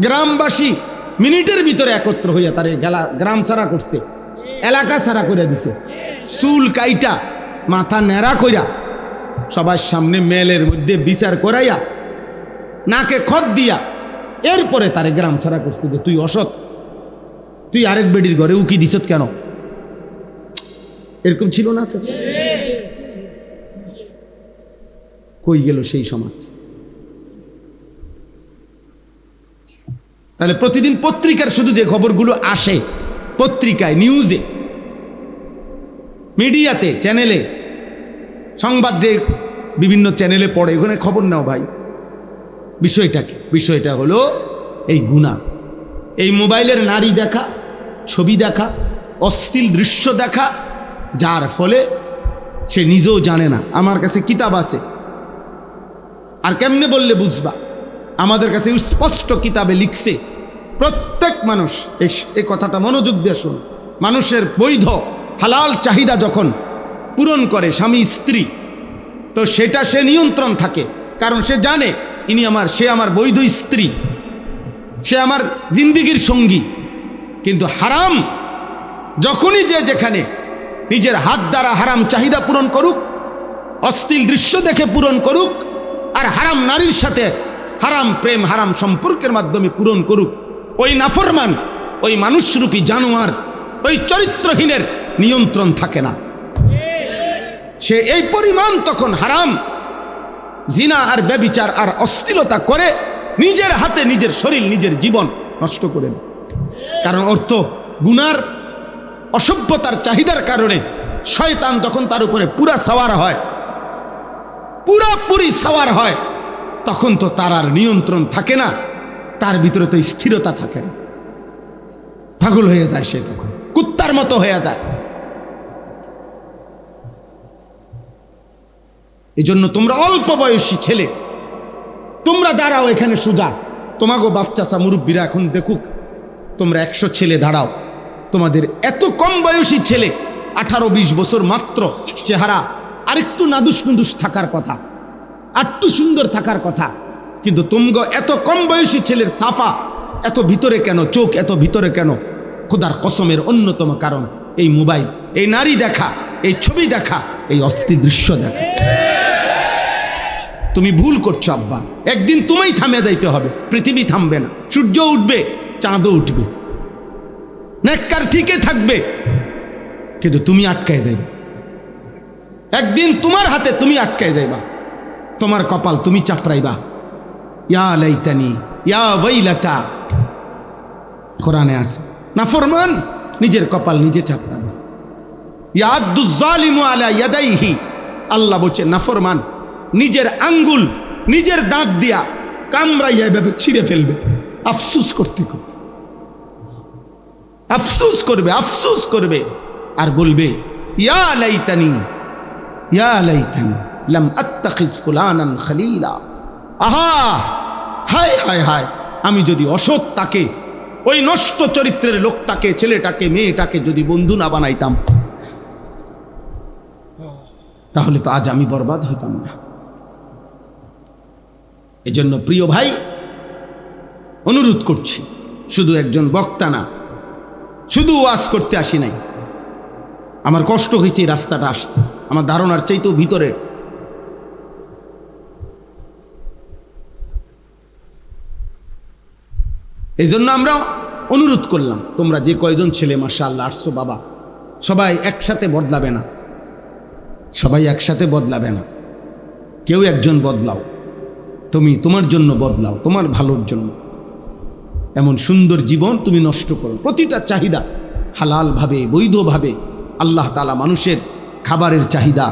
গ্রামবাসী মিনিটের ভিতরে একত্র হইয়া তারে গ্রাম ছাড়া করছে, এলাকা ছাড়া করে দিছে, চুল কাইটা মাথা ন্যাড়া কইরা সবার সামনে মেলের মধ্যে বিচার করাইয়া নাকে খত দিয়া এরপরে তারে গ্রাম ছাড়া করছে যে তুই অসৎ, তুই আরেক বেডির ঘরে উকি দিছত কেন? এরকম ছিল না? চাচা, কই গেল সেই সমাজ? তাহলে প্রতিদিন পত্রিকার শুধু যে খবরগুলো আসে, পত্রিকায়, নিউজে, মিডিয়াতে, চ্যানেলে, সংবাদ যে বিভিন্ন চ্যানেলে পড়ে, ওখানে খবর নাও ভাই। বিষয়টা কি? বিষয়টা হলো এই গুনাহ, এই মোবাইলের নারী দেখা, ছবি দেখা, অশ্লীল দৃশ্য দেখা, যার ফলে সে নিজেও জানে না। আমার কাছে কিতাব আছে, আর কেমনে বললে বুঝবা? আমাদের কাছে স্পষ্ট কিতাবে লিখছে, প্রত্যেক মানুষ, এই কথাটা মনোযোগ দিয়ে শুন, মানুষের বৈধ হালাল চাহিদা যখন পূরণ করে স্বামী স্ত্রী, তো সেটা সে নিয়ন্ত্রণ থাকে, কারণ সে জানে সে আমার বৈধ স্ত্রী, সে আমার জিন্দিগির সঙ্গী। কিন্তু হারাম যখনই যে যেখানে নিজের হাত দ্বারা হারাম চাহিদা পূরণ করুক, অশ্লীল দৃশ্য দেখে পূরণ করুক, আর হারাম নারীর সাথে হারাম প্রেম, হারাম সম্পর্কের মাধ্যমে পূরণ করুক, ওই নাফরমান, ওই মানুষরূপী জানোয়ার, ওই চরিত্রহীনের নিয়ন্ত্রণ থাকে না। সে এই পরিমাণ তখন হারাম, জিনা আর ব্যভিচার আর অশ্লীলতা করে নিজের হাতে নিজের শরীর, নিজের জীবন নষ্ট করে দেয়। কারণ অর্থ গুনার, অসভ্যতার চাহিদার কারণে শয়তান তখন তার উপরে পুরা সাওয়ার হয়, পুরাপুরি সাওয়ার হয়। তখন তো তার আর নিয়ন্ত্রণ থাকে না, তার ভিতরে তো স্থিরতা থাকে না, পাগল হয়ে যায় সে, তখন কুত্তার মতো হয়ে যায়। এই জন্য তোমরা অল্প বয়সী ছেলে, তোমরা দাঁড়াও এখানে সোজা, তোমাগো বাপ চাচা মুরব্বীরা এখন দেখুক, তোমরা 100 ছেলে দাঁড়াও, তোমাদের এত কম বয়সী ছেলে 18-20 বছর মাত্র, চেহারা আরেকটু নাদুস নুদুস থাকার কথা, আরটু সুন্দর থাকার কথা, কিন্তু তোমগো এত কম বয়সী ছেলের সাফা এত ভিতরে কেন, চোখ এত ভিতরে কেন? খোদার কসমের অন্যতম কারণ এই মোবাইল, এই নারী দেখা, এই ছবি দেখা, এই অস্থির দৃশ্য দেখা। তুমি ভুল করছো আব্বা, একদিন তোমায় থামে যাইতে হবে, পৃথিবী থামবে না, সূর্য উঠবে, চাঁদও উঠবে, নেককার ঠিকই থাকবে, কিন্তু তুমি আটকায় যাইবা, একদিন তোমার হাতে তুমি আটকায় যাইবা, তোমার কপাল তুমি চাপড়াইবা। ইয়া লাইতানি ইয়া ওয়াইলাতা, কোরআনে আছে, নাফরমান নিজের কপাল নিজে চাপড়াবে। ইয়াদুজ জালিমু আলা ইয়াদাইহি, আল্লাহ বলছে নাফরমান নিজের আঙ্গুল নিজের দাঁত দিয়া কামড়াইয়া এভাবে ছিঁড়ে ফেলবে, আফসুস করতে করতে আফসুস করবে, আফসুস করবে, আর বলবে ইয়া লাইতানি লাম আত্তাখিজ ফুলানান খলিলা। আহা, হায় হায় হায়, আমি যদি অসৎ তাকে, ওই নষ্ট চরিত্রের লোকটাকে, ছেলেটাকে, মেয়েটাকে যদি বন্ধু না বানাইতাম, তাহলে তো আজ আমি বরবাদ হইতাম না। এজন্য প্রিয় ভাই, অনুরোধ করছি, শুধু একজন বক্তা না, শুধু ওয়াজ করতে আসি নাই, আমার কষ্ট হয়েছে এই রাস্তাটা আসতে, আমার ধারণার চাইতেও ভিতরে। এই জন্য আমরা অনুরোধ করলাম, তোমরা যে কয়জন ছেলে মাশাআল্লাহ আসছো বাবা, সবাই একসাথে বদলাবে না, সবাই একসাথে বদলাবে না, কেউ একজন বদলাও, তুমি তোমার জন্য বদলাও, তোমার ভালোর জন্য। এমন সুন্দর জীবন তুমি নষ্ট করো। প্রতিটা চাহিদা হালালভাবে, বৈধভাবে, আল্লাহ তাআলা মানুষের খাবারের চাহিদা,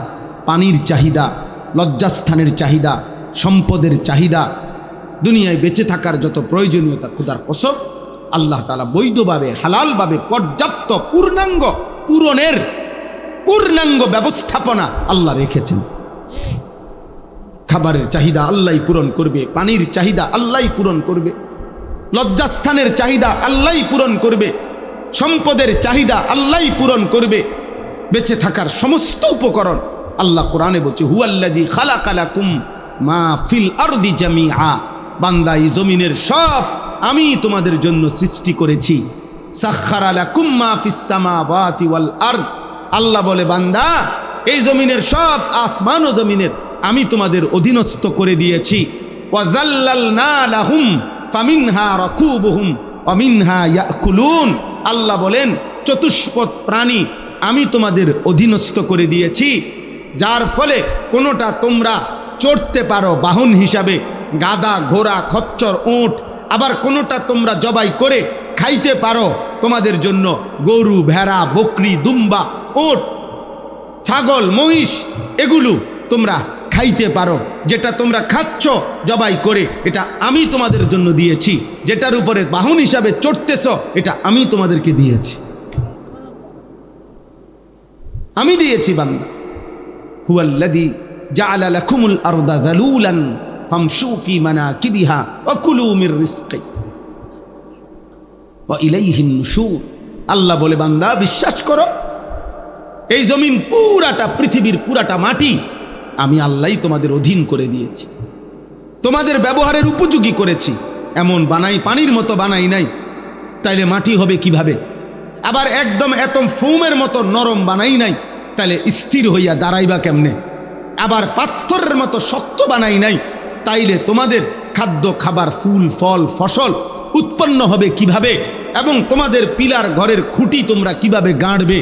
পানির চাহিদা, লজ্জাস্থানের চাহিদা, সম্পদের চাহিদা, দুনিয়ায় বেঁচে থাকার যত প্রয়োজনীয়তা, খোদার কসম আল্লাহ তাআলা বৈধভাবে, হালালভাবে, পর্যাপ্ত পূর্ণাঙ্গ ব্যবস্থাপনা আল্লাহ রেখেছেন। খাবারের চাহিদা আল্লাহই পূরণ করবে, পানির চাহিদা আল্লাহই পূরণ করবে, লজ্জাস্থানের চাহিদা আল্লাহই পূরণ করবে, সম্পদের চাহিদা আল্লাহই পূরণ করবে, বেঁচে থাকার সমস্ত উপকরণ আল্লাহ কোরআনে বলছে হুয়াল্লাযী খালাকা লাকুম মা ফিল আরদি জামিআ, বান্দা এই জমিনের সব আমি তোমাদের জন্য সৃষ্টি করেছি। সাখখারা লাকুম মা ফিস সামাওয়াতি ওয়াল আরদ, আল্লাহ বলে বান্দা এই জমিনের সব, আসমান ও জমিনের আমি তোমাদের অধীনস্থ করে দিয়েছি। ওয়াজাল্লালনা লাহুম ফামিনহা রাকুবুহুম ওয়া মিনহা ইয়াকুলুন, আল্লাহ বলেন চতুষ্পদ প্রাণী আমি তোমাদের অধীনস্থ করে দিয়েছি, যার ফলে কোনোটা তোমরা চড়তে পারো বাহন হিসাবে, গাধা, ঘোড়া, খচ্চর, উট, আবার কোনোটা তোমরা জবাই করে খাইতে পারো, তোমাদের জন্য গরু, ভেড়া, বকরি, দুম্বা, উট, ছাগল, মহিষ, এগুলো তোমরা খাইতে পারো। যেটা তোমরা খাচ্ছ জবাই করে, এটা আমি তোমাদের জন্য দিয়েছি। যেটার উপরে বাহন হিসাবে চড়তেছ, এটা আমি তোমাদেরকে দিয়েছি, আমি দিয়েছি বান্দা। হুয়াল্লাযী জাআলা লাকুমুল আরদা যালুলান ফামশু ফি মানাকিবিহা ওয়া কুলু মির রিজকি ওয়া ইলাইহিন নুশুর, আল্লাহ বলে বান্দা বিশ্বাস করো, এই জমিন পুরাটা, পৃথিবীর পুরাটা মাটি আমি আল্লাহই তোমাদের অধীন করে দিয়েছি, তোমাদের ব্যবহারের উপযোগী করেছি। এমন বানাই, পানির মতো বানাই নাই, তাইলে মাটি হবে কিভাবে? আবার একদম এতম ফোমের মতো নরম বানাই নাই, তাইলে স্থির হইয়া দাঁড়াইবা কেমনে? আবার পাথরের মতো শক্ত বানাই নাই, তাইলে তোমাদের খাদ্য, খাবার, ফুল, ফল, ফসল উৎপন্ন হবে কিভাবে? এবং তোমাদের পিলার ঘরের খুঁটি তোমরা কিভাবে গাঁড়বে?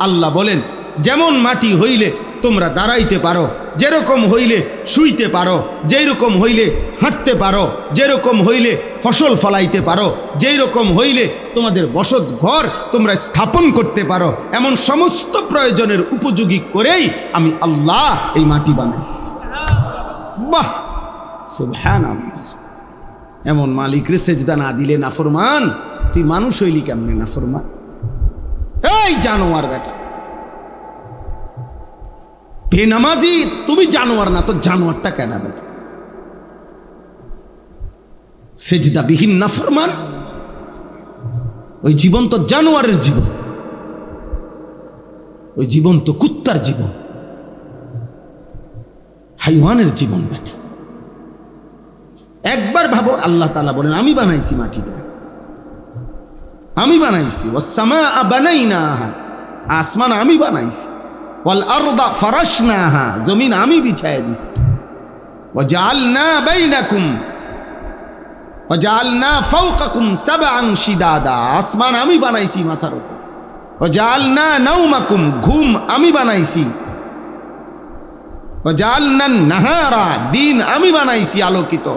আল্লাহ বলেন যেমন মাটি হইলে তোমরা দাঁড়াইতে পারো, যেরকম হইলে শুইতে পারো, যেই রকম হইলে হাঁটতে পারো, যেরকম হইলে ফসল ফলাইতে পারো, যেই রকম হইলে তোমাদের বসত ঘর তোমরা স্থাপন করতে পারো, এমন সমস্ত প্রয়োজনের উপযোগী করেই আমি আল্লাহ এই মাটি বানাইছি। বাহ, সুবহানাল্লাহ। এমন মালিকরে সেজদা না দিলে নাফরমান, তুই মানুষ হইলি কেমনে নাফরমান? এই জানোয়ার বেটা, বেনামাজি তুমি জানোয়ার না তো জানোয়ারটা কেন বেটা? সেজদাবিহীন নাফরমান, ওই জীবন তো জানোয়ারের জীবন, ওই জীবন তো কুত্তার জীবন, হাইওয়ানের জীবন বেটা। একবার ভাবো, আল্লাহ তাআলা বলেন আমি বানাইছি মাটিটা, আমি বানাইছি। ওয়াস-সামাআ বানাইনাহা, আসমান আমি বানাইছি। ওয়াল আরদা ফারাশনাহা, জমিন আমি বিছায়া দিছি। ওয়াজআলনা বাইনাকুম ওয়াজআলনা ফাওকাকুম সাবআন শিদাদা, আসমান আমি বানাইছি মাথার উপর। ওয়াজআলনা নাওমাকুম, ঘুম আমি বানাইছি। ওয়াজআলনা নাহারা, দিন আমি বানাইছি আলোকিত।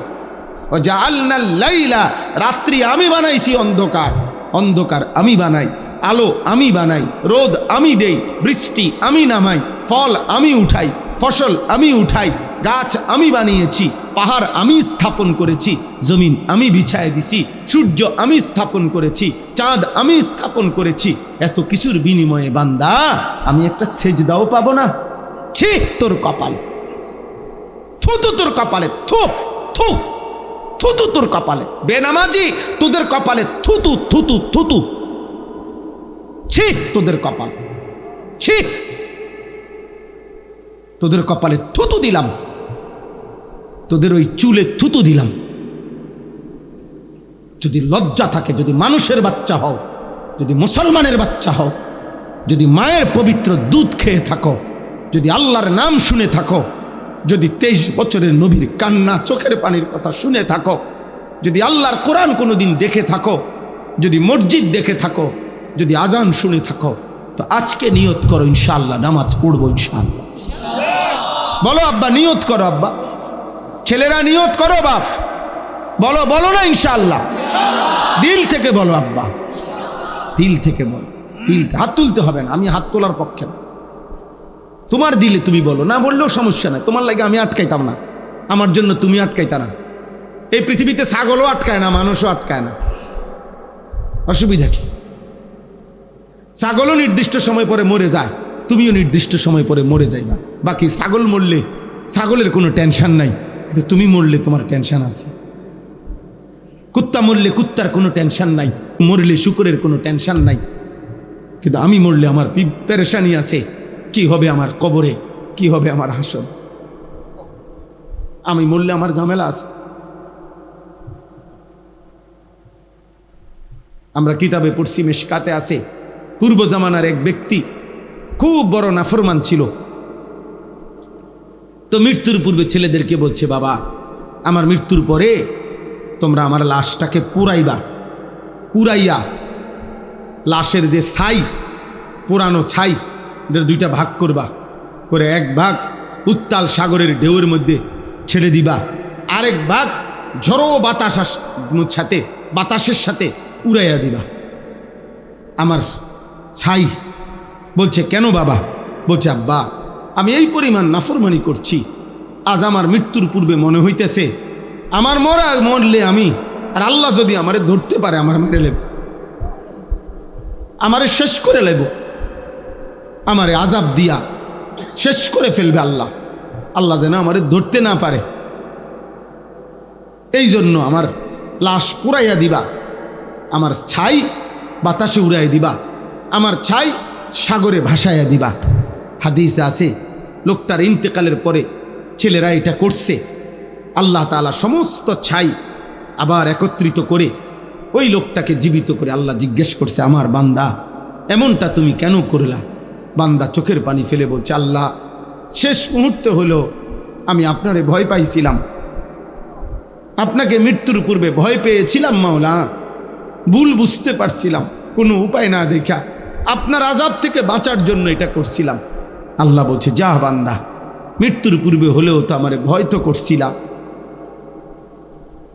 ওয়াজআলনা লাইলা, রাত্রি আমি বানাইছি অন্ধকার, অন্ধকার আমি বানাই। আলো আমি বানাই, রোদ আমি দেই, বৃষ্টি আমি নামাই, ফল আমি উঠাই, ফসল আমি উঠাই, গাছ আমি বানিয়েছি, পাহাড় আমি স্থাপন করেছি, জমিন আমি বিছায় দিছি, সূর্য আমি স্থাপন করেছি, চাঁদ আমি স্থাপন করেছি। এত কিছুর বিনিময়ে বান্দা আমি একটা সেজদাও পাবো না? ছি তোর কপালে, থুতু তোর কপালে, থু থু থুতু তোর কপালে। বেনামাজি তোদের কপালে থুতু থুতু থুতু, ছি তোদের কপাল, ছি তোদের কপালে থুতু দিলাম, তোদের ওই চুলে থুতু দিলাম। যদি লজ্জা থাকে, যদি মানুষের বাচ্চা হও, যদি মুসলমানের বাচ্চা হও, যদি মায়ের পবিত্র দুধ খেয়ে থাকো, যদি আল্লাহর নাম শুনে থাকো, যদি 23 বছরের নবীর কান্না চোখের পানির কথা শুনে থাকো, যদি আল্লাহর কোরআন কোনোদিন দেখে থাকো, যদি মসজিদ দেখে থাকো, যদি আজান শুনে থাকো, তো আজকে নিয়ত করো ইনশাআল্লাহ নামাজ পড়বো ইনশাআল্লাহ। বলো আব্বা, নিয়ত করো আব্বা, ছেলেরা নিয়ত করো, বাপ বলো, বলো না ইনশাআল্লাহ, দিল থেকে বলো আব্বা, দিল থেকে বলো, দিল, হাত তুলতে হবে না, আমি হাত তোলার পক্ষে না, তোমার দিলে তুমি বলো, না বললেও সমস্যা নাই, তোমার লাগে আমি আটকাইতাম না, আমার জন্য তুমি আটকাইতা না। এই পৃথিবীতে ছাগলও আটকায় না, মানুষও আটকায় না, অসুবিধা কি? ছাগলও নির্দিষ্ট সময় পরে মরে যায়, তুমিও নির্দিষ্ট সময় পরে মরে যাইবা। বাকি ছাগল মরলে ছাগলের কোনো টেনশন নাই, কিন্তু তুমি মরলে তোমার টেনশন আছে। কুত্তা মরলে কুত্তার কোনো টেনশন নাই, মরলে শুকরের কোনো টেনশন নাই, কিন্তু আমি মরলে আমার পেরেশানি আছে। কি হবে আমার কবরে, কি হবে আমার হাসর, আমি মরলে আমার ঝামেলা আছে। আমরা কিতাবে পড়ছি, মিশকাতে আছে, পূর্ব জামানার এক ব্যক্তি খুব বড় নাফরমান ছিল। তো মৃত্যুর পূর্বে ছেলেদেরকে বলছে, বাবা আমার মৃত্যুর পরে তোমরা আমার লাশটাকে পুরাইবা, পুরাইয়া লাশের যে ছাই, পুরানো ছাই, এটার 2টা ভাগ করবা, করে এক ভাগ উত্তাল সাগরের ঢেউয়ের মধ্যে ছেড়ে দিবা, আরেক ভাগ ঝড়ো বাতাসের সাথে উড়াইয়া দিবা আমার ছাই। বলছে কেন বাবা? বলছে আব্বা আমি এই পরিমাণ নাফরমানি করছি, আজ আমার মৃত্যুর পূর্বে মনে হইতেছে আমার মরলে আমি, আর আল্লাহ যদি আমারে ধরতে পারে, আমার মেরে লেব, আমারে শেষ করে লেব, আমারে আজাব দিয়া শেষ করে ফেলবে আল্লাহ, আল্লাহ যেন আমারে ধরতে না পারে, এই জন্য আমার লাশ পুরাইয়া দিবা, আমার ছাই বাতাসে উড়াই দিবা, আমার ছাই সাগরে ভাসাইয়া দিবা। হাদিসে আছে লোকটার ইন্তেকালের পরে ছেলেরা এটা করছে, আল্লাহ তাআলা সমস্ত ছাই আবার একত্রিত করে ওই লোকটাকে জীবিত করে আল্লাহ জিজ্ঞেস করছে, আমার বান্দা এমনটা তুমি কেন করলা? বান্দা চোখের পানি ফেলে বলছে, আল্লাহ শেষ মুহূর্তে হলো আমি আপনারে ভয় পাইছিলাম, আপনাকে মৃত্যুর পূর্বে ভয় পেয়েছিলাম মাওলা, ভুল বুঝতে পারছিলাম, কোনো উপায় না দেখা আপনার আযাব থেকে বাঁচার জন্য এটা করছিলাম। আল্লাহ বলছে, যা বান্দা, মৃত্যুর পূর্বে হলেও তো আমারে ভয় তো করছিলাম,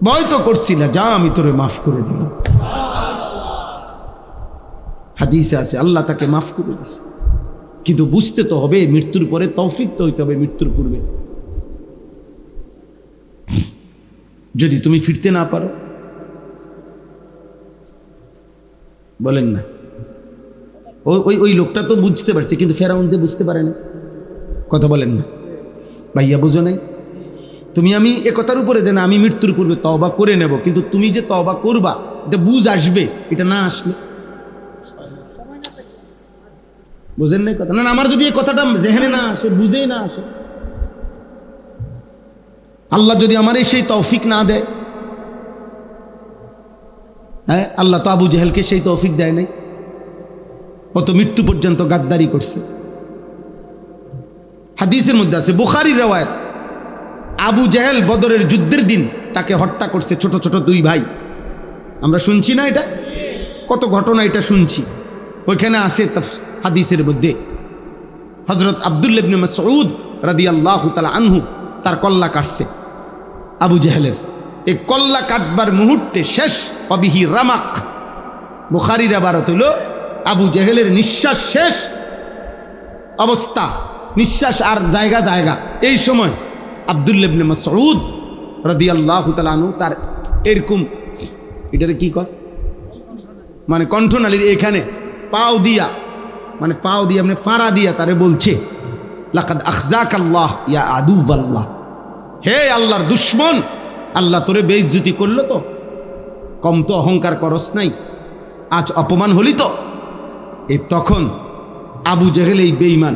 ভয় তো করছিলা, যা আমি তোরে মাফ করে দিলাম। হাদিসে আছে আল্লাহ তাকে মাফ করে দিছে, কিন্তু বুঝতে তো হবে মৃত্যুর পরে, তৌফিক তো হইতে হবে মৃত্যুর পূর্বে। যদি তুমি ফিরতে না পারো, বলেন না। ওই লোকটা তো বুঝতে পারছে, কিন্তু ফেরাউন তো বুঝতে পারে না। কথা বলেন না ভাইয়া, বুঝো নাই? তুমি আমি এ কথার উপরে যে না আমি মৃত্যুর পূর্বে তওবা করে নেব, কিন্তু তুমি যে তওবা করবা এটা বুঝ আসবে, এটা না আসলে বুঝেন নাই কথা। না আমার যদি এই কথাটা জেহেনে না আসে, বুঝেই না আসে, আল্লাহ যদি আমার সেই তৌফিক না দেয়, হ্যাঁ আল্লাহ তো আবু জেহেলকে সেই তৌফিক দেয় নাই, কত মৃত্যু পর্যন্ত গাদ্দারি করছে। হাদিসের মধ্যে আছে, বুখারীর রওয়ায়াত, আবু জেহেল বদরের যুদ্ধের দিন তাকে হত্যা করছে ছোট ছোট দুই ভাই। আমরা শুনছি না এটা, কত ঘটনা এটা শুনছি। ওইখানে আছে হাদিসের মধ্যে হযরত আব্দুল্লাহ ইবনে মাসউদ রাদিয়াল্লাহু তাআলা আনহু তার কল্লা কাটছে আবু জেহেলের। এই কল্লা কাটবার মুহূর্তে শেষ অবিহি রামাক, বুখারীর ইবারত হইল আবু জেহেলের নিঃশ্বাস শেষ অবস্থা, নিঃশ্বাস আর জায়গা জায়গা। এই সময় আব্দুল্লাহ ইবনে মাসউদ রাদিয়াল্লাহু তাআলা আনহু তার এরকম, এটারে কি কয়, মানে কণ্ঠনালীর এখানে পাও দিয়া, মানে পাও দিয়া মানে ফাড়া দিয়া তারে বলছে, লাকাদ আখজাকাল্লাহ ইয়া আদুওয়াল্লাহ, হে আল্লাহর দুশ্মন, আল্লাহ তোরে বেইজ্জতি করলো তো, কম তো অহংকার করস নাই, আজ অপমান হলি তো। এই তখন আবু জেহেল এই বেঈমান,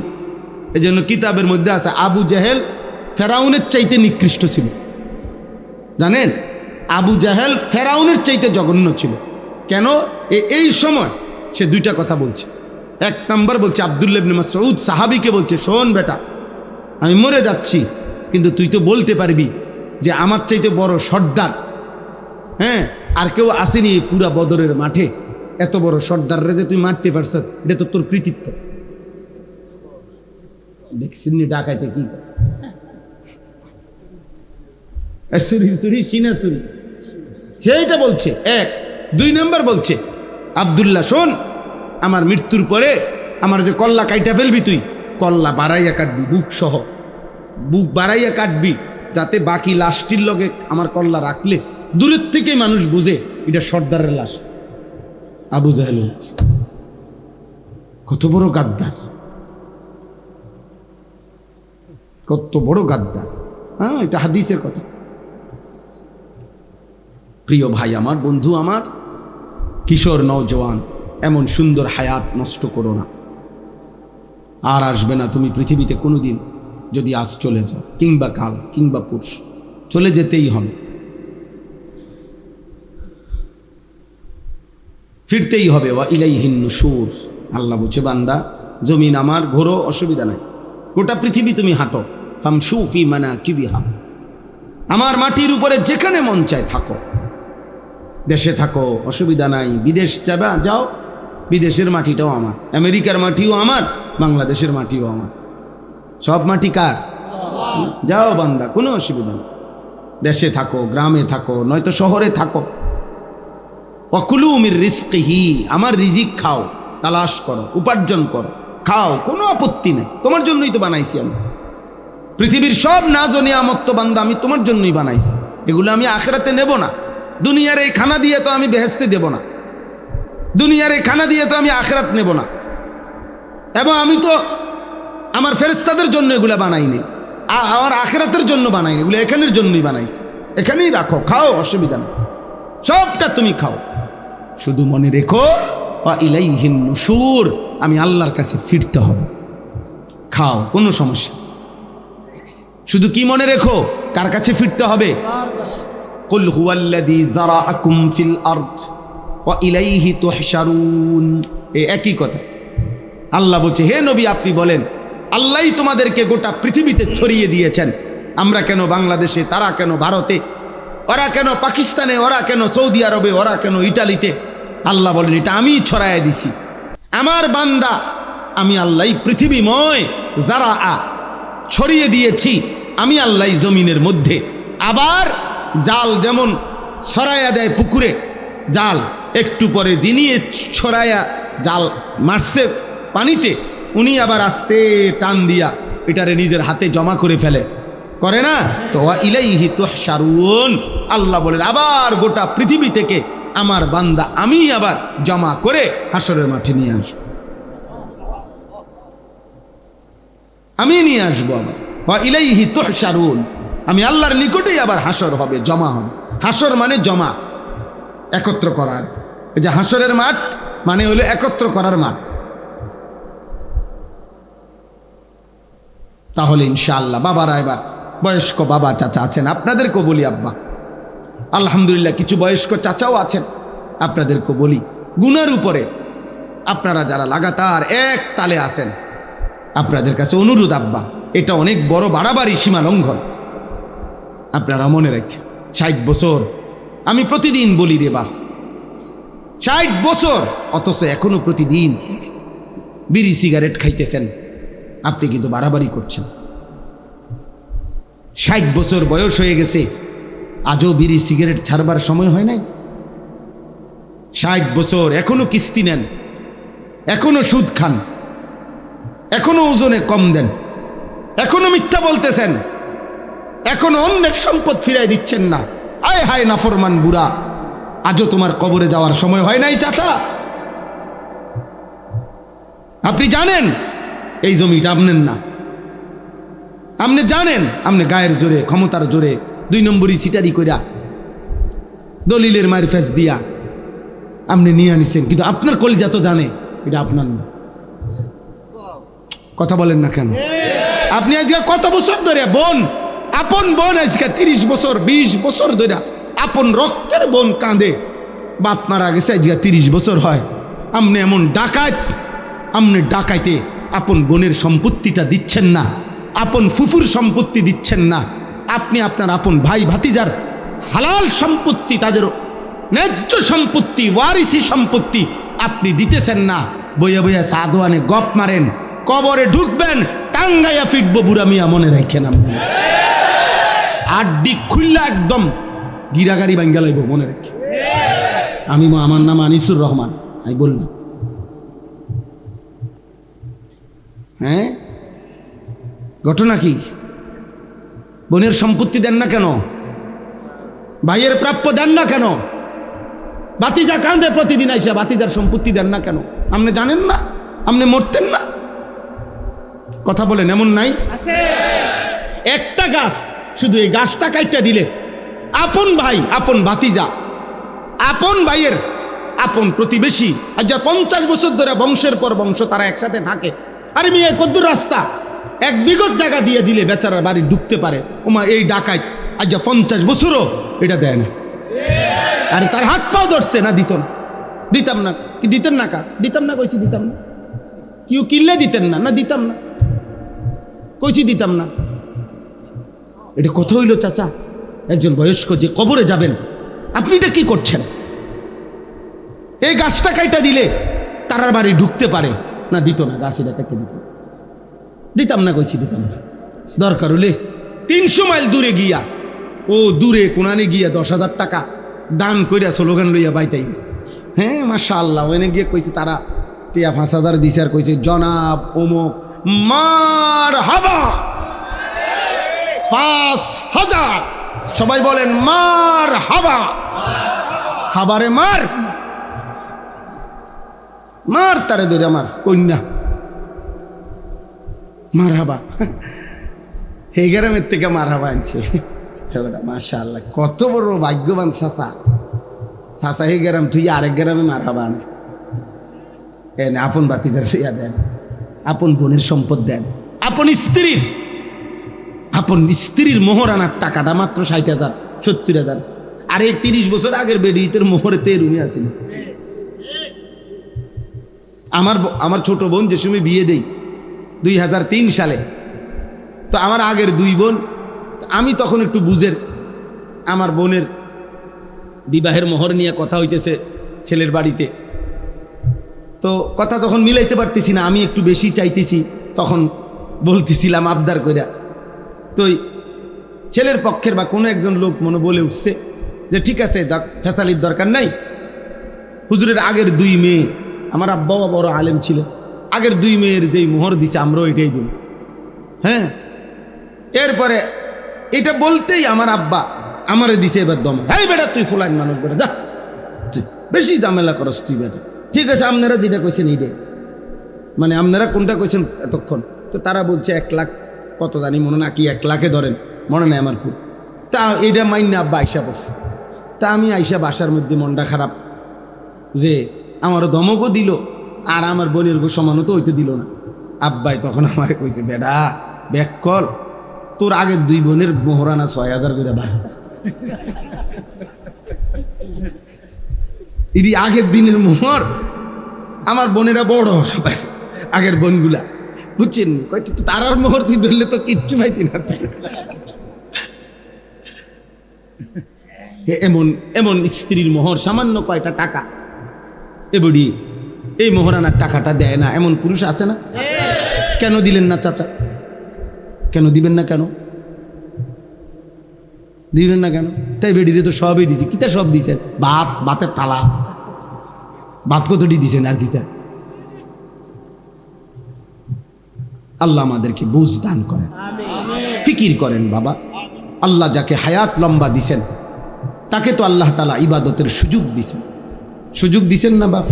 এই জন্য কিতাবের মধ্যে আছে আবু জেহেল ফেরাউনের চাইতে নিকৃষ্ট ছিল। জানেন, আবু জেহেল ফেরাউনের চাইতে জঘন্য ছিল। কেন? এই সময় সে দুইটা কথা বলছে। এক নাম্বার বলছে আব্দুল্লাহ ইবনে মাসউদ সাহাবীকে বলছে, শোন বেটা, আমি মরে যাচ্ছি, কিন্তু তুই তো বলতে পারবি যে আমার চাইতে বড় সর্দার, হ্যাঁ, আর কেউ আসেনি এই পুরা বদরের মাঠে, এত বড় সর্দাররে যে তুই মারতে পারছ, এটা তো তোর কৃতিত্ব। দেখছিস ডাকাইতে কি সেইটা বলছে। এক, দুই নাম্বার বলছে আব্দুল্লাহ শোন, আমার মৃত্যুর পরে আমার যে কল্লা কাইটা ফেলবি, তুই কল্লা বাড়াইয়া কাটবি, বুক সহ বুক বাড়াইয়া কাটবি, যাতে বাকি লাশটির লগে আমার কল্লা রাখলে দূরের থেকে মানুষ বুঝে এটা সর্দারের লাশ। আবু জাহেল কত বড় গাদ্দার, কত বড় গাদ্দার। হ্যাঁ, এটা হাদিসের কথা। প্রিয় ভাই আমার, বন্ধু আমার, কিশোর নওজওয়ান, এমন সুন্দর হায়াত নষ্ট করো না। আর আসবে না তুমি পৃথিবীতে কোনোদিন, যদি আজ চলে যাও, কিংবা কাল কিংবা পুরুষ, চলে যেতেই হবে, ফিরতেই হবে। ওয়া ইলাইহিন নুশুর, আল্লাহ বলছে বান্দা জমিন আমার, ঘোরো, অসুবিধা নাই, গোটা পৃথিবী তুমি হাঁটো, ফামশু ফি মানাকিবিহা, আমার মাটির উপরে যেখানে মন চায় থাকো, দেশে থাকো অসুবিধা নাই, বিদেশ যাবা যাও, বিদেশের মাটিটাও আমার, আমেরিকার মাটিও আমার, বাংলাদেশের মাটিও আমার, সব মাটি কার? যাও বান্দা, কোনো অসুবিধা নেই, দেশে থাকো, গ্রামে থাকো, নয়তো শহরে থাকো। ওয়াকুলু মির রিজকিহি, আমার রিজিক খাও, তালাশ করো, উপার্জন করো, খাও, কোনো আপত্তি নেই, তোমার জন্যই তো বানাইছি আমি। পৃথিবীর সব নাজ ও নিয়ামত তো বান্দা আমি তোমার জন্যই বানাইছি, এগুলো আমি আখিরাতে নেব না। দুনিয়ার এই খানা দিয়ে তো আমি বেহেশতে দেব না, দুনিয়ার এই খানা দিয়ে তো আমি আখিরাত নেব না। এবং আমি তো আমার ফেরেশতাদের জন্য এগুলো বানাইনি, আমার আখিরাতের জন্য বানাইনি, এগুলো এখানের জন্যই বানাইছি। এখানেই রাখো, খাও, অসুবিধা নেই, সবটা তুমি খাও, শুধু মনে রেখো ওয়া ইলাইহিন নুশুর, আমি আল্লাহর কাছে ফিরতে হবে। খাও, কোনো সমস্যা, শুধু কি মনে রেখো, কার কাছে ফিরতে হবে? কুল হুয়াল্লাযী যারাআকুম ফিল আরদ ওয়া ইলাইহি তুহশারুন, এই একই কথা। আল্লাহ বলছে, হে নবী আপনি বলেন, আল্লাহই তোমাদেরকে গোটা পৃথিবীতে ছড়িয়ে দিয়েছেন। আমরা কেন বাংলাদেশে, তারা কেন ভারতে, ওরা কেন পাকিস্তানে, ওরা কেন সৌদি আরবে, ওরা কেন ইটালিতে? আল্লাহ বলেন, এটা আমি ছড়াইয়া দিছি, আমার বান্দা আমি আল্লাহ পৃথিবীময় যারা ছড়িয়ে দিয়েছি, আমি আল্লাহ জমিনের মধ্যে। আবার জাল যেমন ছড়াইয়া দেয় পুকুরে, জাল একটু পরে যিনি ছড়াইয়া জাল মারছে পানিতে, উনি আবার আস্তে টান দিয়া এটারে নিজের হাতে জমা করে ফেলে, করে না? তো ওয়া ইলাইহি তুহশারুন, আল্লাহ বলেন আবার গোটা পৃথিবী থেকে আমার বান্দা আমি আবার জমা করে হাসরের মাঠে নিয়ে আসবো, আমি নিয়ে আসবো আবার। ওয়া ইলাইহি তুহশারুন, আমি আল্লাহর নিকটেই আবার হাসর হবে, জমা হবে। হাসর মানে জমা, একত্র করার। এই যে হাসরের মাঠ মানে হলো একত্র করার মাঠ। তাহলে ইনশাআল্লাহ বাবারা, এবার বয়স্ক বাবা চাচা আছেন, আপনাদেরকেও বলি আব্বা, আলহামদুলিল্লাহ কিছু বয়স্ক চাচাও আছেন, আপনাদেরকেও বলি গুনার উপরে আপনারা যারা লাগাতার এক তালে আছেন, আপনাদের কাছে অনুরোধ আব্বা, এটা অনেক বড় বাড়াবাড়ি, সীমা লঙ্ঘন। আপনারা মনে রাখেন 60 বছর, আমি প্রতিদিন বলি রে বাপ, 60 বছর অথচ এখনো প্রতিদিন বিড়ি সিগারেট খাইতেছেন, আপনি কিন্তু বাড়াবাড়ি করছেন। 60 বছর বয়স হয়ে গেছে, আজও বিড়ি সিগারেট ছাড়বার সময় হয় নাই। 60 বছর এখনো কিস্তি নেন, এখনো সুদ খান, এখনো ওজনে কম দেন, এখনো মিথ্যা বলতেছেন, এখনো অন্যের সম্পদ ফিরাই দিচ্ছেন না। আয় হায় নাফরমান বুড়া, আজও তোমার কবরে যাওয়ার সময় হয় নাই চাচা। আপনি জানেন এই জমিটা আপনার না, আপনি জানেন আপনি গায়ের জোরে, ক্ষমতার জোরে 2 নম্বরই সিটারি কইরা দলিলের মায়ের ফেস দিয়া আপনি নিয়ে আনিছেন, কিন্তু আপনার কলিজা তো জানে এটা আপনার না। কথা বলেন না কেন? আপনি আজকে কত বছর ধরে বোন, আপন বোন আজকে 30 বছর 20 বছর ধরে আপন রক্তের বোন কাঁদে, বাপ মারা গেছে আজকে 30 বছর হয়, আপনি এমন ডাকাত, আপনি ডাকাইতে আপন বোনের সম্পত্তিটা দিচ্ছেন না, আপন ফুফুর সম্পত্তি দিচ্ছেন না, আপনি আপনার আপন ভাই ভাতিজার হালাল সম্পত্তি, তাদের ন্যায্য সম্পত্তি, ওয়ারিসি সম্পত্তি আপনি দিতেছেন না। বইয়া বইয়া সাদোয়ানে গপ মারেন, কবরে ঢুকবেন টাঙ্গাইয়া ফিটবো বুড়া মিয়া, মনে রাখেন। আপনি আড্ডি খুললা একদম গিরাগারি ভাঙ্গা লাইব, মনে রাখেন। আমার নাম আনিসুর রহমান, আমি বললাম হ্যাঁ, ঘটনা কি? বোনের সম্পত্তি দেন না কেন? ভাইয়ের প্রাপ্য দেন না কেন? বাতিজা কাঁদে প্রতিদিন আইসা, বাতিজার সম্পত্তি দেন না কেন? আপনি জানেন না আপনি মরতেন না? কথা বলেন, এমন নাই? একটা গাছ, শুধু এই গাছটা কাইটা দিলে আপন ভাই, আপন ভাতিজা, আপন ভাইয়ের আপন প্রতিবেশী, আর যা 50 বছর ধরে বংশের পর বংশ তারা একসাথে থাকে, আরে মেয়ে কদ্দুর রাস্তা, 1 বিঘত জায়গা দিয়ে দিলে বেচারা বাড়ি ঢুকতে পারে। ওমা এই ডাকাত আজ যা 50 বছরও এটা দেয় না। আরে তার হাত পাও ধরছে না, দিত না, দিতাম না কি? দিতেন না কা? দিতাম না কইছি, দিতাম না। কেউ কিনলে দিতেন না? না দিতাম না কইছি, দিতাম না। এটা কথা হইল চাচা? একজন বয়স্ক যে কবরে যাবেন, আপনি এটা কি করছেন? এই গাছটা কাইটা দিলে তারার বাড়ি ঢুকতে পারে না, দিত না, গাছ এটা কেটে দিত, দিতাম না কইছি, দিতাম না। দরকার হলে 300 মাইল দূরে গিয়া, ও দূরে কোনানে গিয়া 10,000 টাকা দান কইরা স্লোগান লইয়া বাইতাই, হ্যাঁ মাশাআল্লাহ, ওখানে গিয়ে কইছে তারা টিয়া 5,000 দিছে, আর কইছে জনাব অমুক মারহাবা 5,000, সবাই বলেন মারহাবা। হাবারে মার, মার তারে ধরে আমার কন্যা মারহাবা। এই গ্রামের থেকে মারহাবা আনছে, মাশাআল্লাহ, কত বড় ভাগ্যবান চাচা। চাচা এই গ্রাম তুই আরেক গ্রামে মারহাবা আনে, এনে আপন বাতিজার ইয়া দেন, আপন বোনের সম্পদ দেন, আপন স্ত্রীর মোহর আনার টাকাটা মাত্র 60,000 70,000। আর এই 30 বছর আগের বেডিতের মোহরে তেরুমি আছিল। আমার ছোট বোন যে সময় বিয়ে দেই 2003 সালে, তো আমার আগের 2 বোন, আমি তখন একটু বুঝের, আমার বোনের বিবাহের মোহর নিয়ে কথা হইতেছে ছেলের বাড়িতে, তো কথা তখন মিলাইতে পারতেছি না, আমি একটু বেশি চাইতেছি, তখন বলতেছিলাম আবদার কইরা, তো ছেলের পক্ষের বা কোনো একজন লোক মনে বলে উঠছে যে ঠিক আছে, ফেসালির দরকার নাই, হুজুরের আগের 2 মেয়ে, আমার আব্বাও বড় আলেম ছিল, আগের 2 মেয়ের যেই মোহর দিছে আমরাও এটাই দিব। হ্যাঁ, এরপরে এটা বলতেই আমার আব্বা আমারে দিছে এবার দম, এই বেটা তুই ফুলাইন মানুষ বেটা, যা তুই বেশি ঝামেলা করস তুই বেটা। ঠিক আছে, আপনারা যেটা কইছেন এইটাই, মানে আপনারা কোনটা কইছেন এতক্ষণ, তো তারা বলছে 1 লাখ কত জানি মনে না কি 1 লাখে ধরেন, মনে নেই আমার খুব। তা এইটা মাইন না আব্বা আইসা পড়ছে। তা আমি আইসা বাসার মধ্যে মনটা খারাপ, যে আমারও ধমকও দিল আর আমার বোনের সমানও তো হইতে দিল না। আব্বাই তখন আমারে কইছে, বেডা ব্যাক কল, তোর আগের 2 বোনের মোহরানা 6000 করে ভাই, এটি আগের দিনের মোহর। আমার বোনেরা বড় সবাই, আগের বোনগুলা, বুঝছেন, তারার মোহর তুই ধরলে তো কিচ্ছু পাইতি না। এমন এমন স্ত্রীর মোহর সামান্য কয়টা টাকা, এবডি এই মোহরানার টাকাটা দেয় না, এমন পুরুষ আছে না? কেন দিলেন না চাচা? কেন দিবেন না? কেন দিবেন না? কেন? তাই বেডিরে তো সবই দিছি। কিতা সব দিছেন? ভাত, ভাতের তালা, ভাত কতটি দিছেন আর কিতা? আল্লাহ আমাদেরকে বুঝ দান করেন, ফিকির করেন বাবা। আল্লাহ যাকে হায়াত লম্বা দিছেন তাকে তো আল্লাহ তাআলা ইবাদতের সুযোগ দিছেন। সুযোগ দিছেন না বাপ?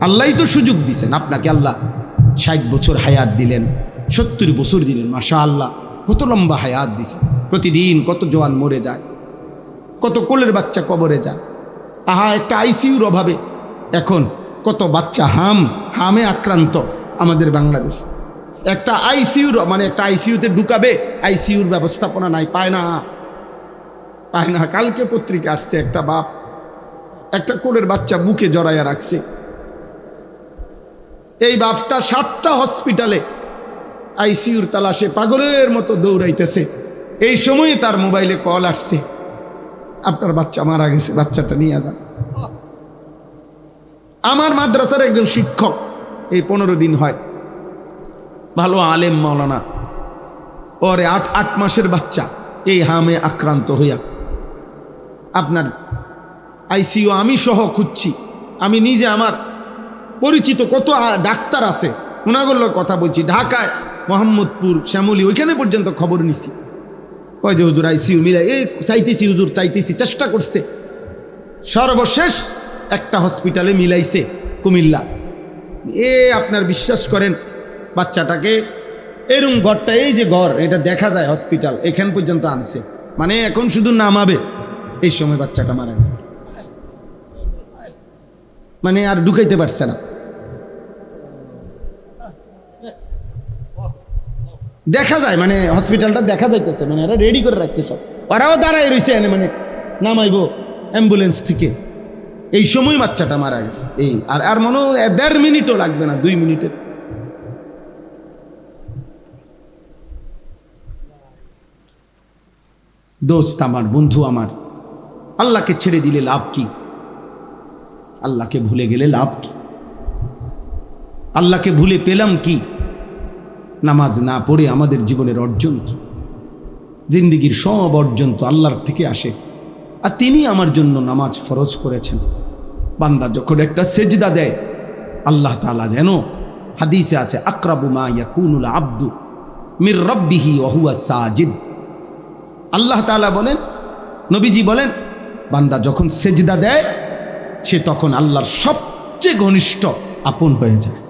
আল্লাহই তো সুযোগ দিছেন আপনাকে। আল্লাহ 60 বছর হায়াত দিলেন, 70 বছর দিলেন, মাশাআল্লাহ, কত লম্বা হায়াত দিছেন। প্রতিদিন কত জওয়ান মরে যায়, কত কোলের বাচ্চা কবরে যায়। আহা, একটা আইসিইউর অভাবে এখন কত বাচ্চা হামে আক্রান্ত আমাদের বাংলাদেশ। একটা আইসিইউর মানে একটা আইসিইউতে ঢুকাবে, আইসিইউর ব্যবস্থাপনা নাই, পায় না। কালকে পত্রিকা আসছে, একটা বাপ একটা কোলের বাচ্চা বুকে জড়াইয়া রাখছে। এই বাপটা 7টা হসপিটালে আইসিইউর তালাশে পাগলের মতো দৌড়াইতেছে। এই সময় তার মোবাইলে কল আসছে, আপনার বাচ্চা মারা গেছে, বাচ্চাটা নিয়ে যান। আমার মাদ্রাসার একজন শিক্ষক, এই 15 দিন হয়, ভালো আলেম মাওলানা, পরে 8 মাসের বাচ্চা এই হামে আক্রান্ত হইয়া আপনার আইসিইউ আমি সহ খুঁজছি। আমি নিজে, আমার পরিচিত কত ডাক্তার আছে, ওনাগুলোর কথা বলছি, ঢাকায় মোহাম্মদপুর, শ্যামলী, ওইখানে পর্যন্ত খবর নিছি। কয় যে হুজুর আইসিইউ মিলাই, এই চাইতেছি হুজুর, চাইতেছি, চেষ্টা করছে। সর্বশেষ একটা হসপিটালে মিলাইছে, কুমিল্লা। আপনার বিশ্বাস করেন, বাচ্চাটাকে এরম ঘরটা, এই যে ঘর, এটা দেখা যায় হসপিটাল, এখান পর্যন্ত আনছে, মানে এখন শুধু নামাবে, এই সময় বাচ্চাটা মারা গেছে, মানে আর ঢুকাইতে পারছে না। দেখা যায়, মানে হসপিটালটা দেখা যাইতেছে, মানে এরা রেডি করে রাখছে সব, ওরাও দাঁড়ায় রয়েছে, মানে নামাইবো অ্যাম্বুলেন্স থেকে। এই সময় বাচ্চাটা মারা গেছে। এই আর মনে 1.5 মিনিটও লাগবে না, 2 মিনিটের। দোস্ত আমার, বন্ধু আমার, আল্লাহকে ছেড়ে দিলে লাভ কি? আল্লাহকে ভুলে গেলে লাভ কি? আল্লাহকে ভুলে পেলাম কি? নামাজ না পড়ে আমাদের জীবনের অর্জন কি? জিন্দিগির সব অর্জন তো আল্লাহর থেকে আসে, আর তিনি আমার জন্য নামাজ ফরজ করেছেন। বান্দা যখন একটা সেজদা দেয়, আল্লাহ তাআলা যেন, হাদিসে আছে, আকরাবু মা ইয়াকুনুল আবদু মির রাব্বিহি ওয়া হুয়া সাজিদ। আল্লাহ তাআলা বলেন, নবীজি বলেন, বান্দা যখন সেজদা দেয় সে তখন আল্লাহর সবচেয়ে ঘনিষ্ঠ আপন হয়ে যায়।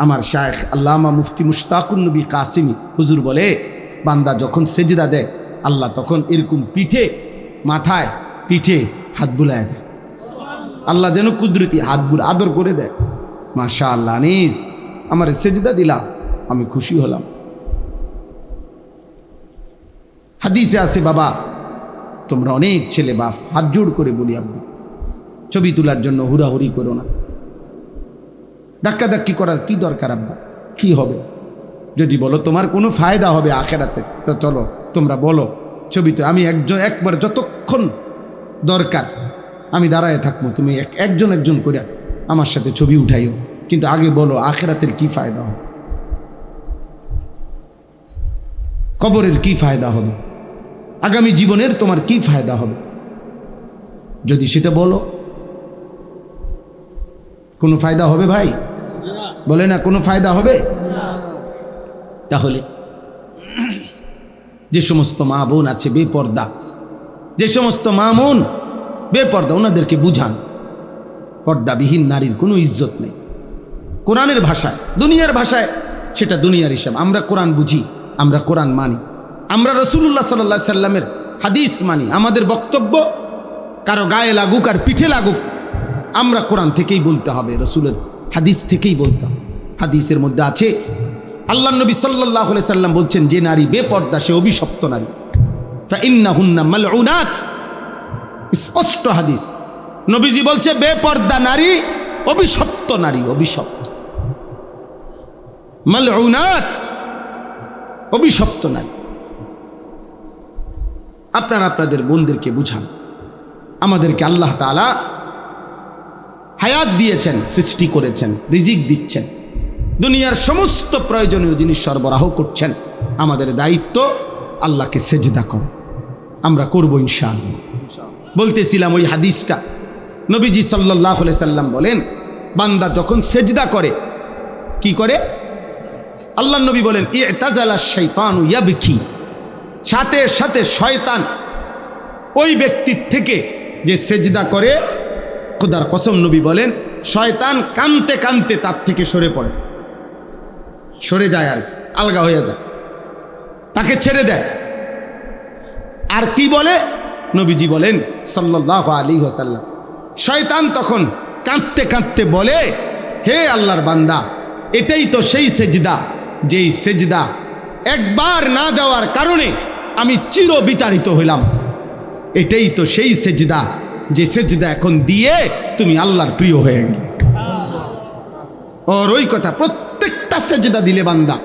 আমার শায়েখ আল্লামা মুফতি মুশতাকুন নবী কাসিমি হুজুর বলে, বান্দা যখন সেজদা দেয় আল্লাহ তখন এরকম পিঠে, মাথায়, পিঠে হাত বুলায় দেয়। আল্লাহ যেন কুদরতি হাত আদর করে দেয়। মাশাআল্লাহ, আনিস আমার সেজদা দিলা, আমি খুশি হলাম। হাদিসে আছে, বাবা তোমরা অনেক ছেলে বাপ, হাত জোড় করে বলি, আব্বা ছবি তোলার জন্য হুড়াহুড়ি করো না, ধাক্কাধাক্কি করার কি দরকার আব্বা? কি হবে? যদি বলো তোমার কোনো ফায়দা হবে আখেরাতে, তো চলো তোমরা বলো, ছবি তো আমি একবার যতক্ষণ দরকার আমি দাঁড়ায় থাকবো, তুমি একজন করে আমার সাথে ছবি উঠাইও, কিন্তু আগে বলো আখেরাতের কি ফায়দা হবে, কবরের কি ফায়দা হবে, আগামী জীবনের তোমার কি ফায়দা হবে? যদি সেটা বলো, কোনো ফায়দা হবে ভাই? বলে না কোনো ফায়দা হবে? তাহলে যে সমস্ত মা বোন আছে বেপর্দা, যে সমস্ত মা বোন বেপর্দা, ওনাদেরকে বুঝান পর্দাবিহীন নারীর কোনো ইজ্জত নেই। কোরআনের ভাষায়, দুনিয়ার ভাষায় সেটা দুনিয়ার হিসাব। আমরা কোরআন বুঝি, আমরা কোরআন মানি, আমরা রাসূলুল্লাহ সাল্লাল্লাহু আলাইহি সাল্লামের হাদিস মানি। আমাদের বক্তব্য কারো গায়ে লাগুক আর পিঠে লাগুক, আমরা কোরআন থেকেই বলতে হবে, রাসূলের হাদিস থেকেই বলতে হবে। হাদিসের মধ্যে আছে, আল্লাহ নবী সাল্লাল্লাহু আলাইহি সাল্লাম বলছেন, যে নারী বেপর্দা সে অভিশপ্ত নারী। ফাইন্নাহুন্না মালউনাত, স্পষ্ট হাদিস। নবীজি বলছে বেপর্দা নারী অভিশপ্ত নারী, অভিশপ্ত, মালউনাত, অভিশপ্ত নারী। আপনারা আপনাদের বোনদেরকে বুঝান। আমাদেরকে আল্লাহ তাআলা হায়াত দিয়েছেন, সৃষ্টি করেছেন, রিজিক দিচ্ছেন, দুনিয়ার সমস্ত প্রয়োজনীয় জিনিস সরবরাহ করছেন। আমাদের দায়িত্ব আল্লাহকে সেজদা করা। আমরা করব ইনশাআল্লাহ। বলতেছিলাম ওই হাদিসটা, নবীজি সাল্লাল্লাহু আলাইহি সাল্লাম বলেন, বান্দা যখন সেজদা করে, কি করে? আল্লাহ নবী বলেন, ইতাজালা শাইতানু ইয়াবকি, সাথে সাথে শয়তান ওই ব্যক্তির থেকে যে সেজদা করে, খোদার কসম নবী বলেন, শয়তান কানতে কানতে তার থেকে সরে পড়ে, সরে যায়, আর আলগা হয়ে যায়, তাকে ছেড়ে দেয়। আর কি বলে? নবীজি বলেন সাল্লাল্লাহু আলাইহি ওয়াসাল্লাম, শয়তান তখন কাঁদতে কাঁদতে বলে, হে আল্লাহর বান্দা, এটাই তো সেই সেজদা, যেই সেজদা একবার না দেওয়ার কারণে আমি চির বিতাড়িত হইলাম। এটাই তো সেই সেজদা, যে সেজদা এখন দিয়ে তুমি আল্লাহর প্রিয় হয়ে গেলে। ওর ওই কথা, প্রত্যেকটা সেজদা দিলে বান্দা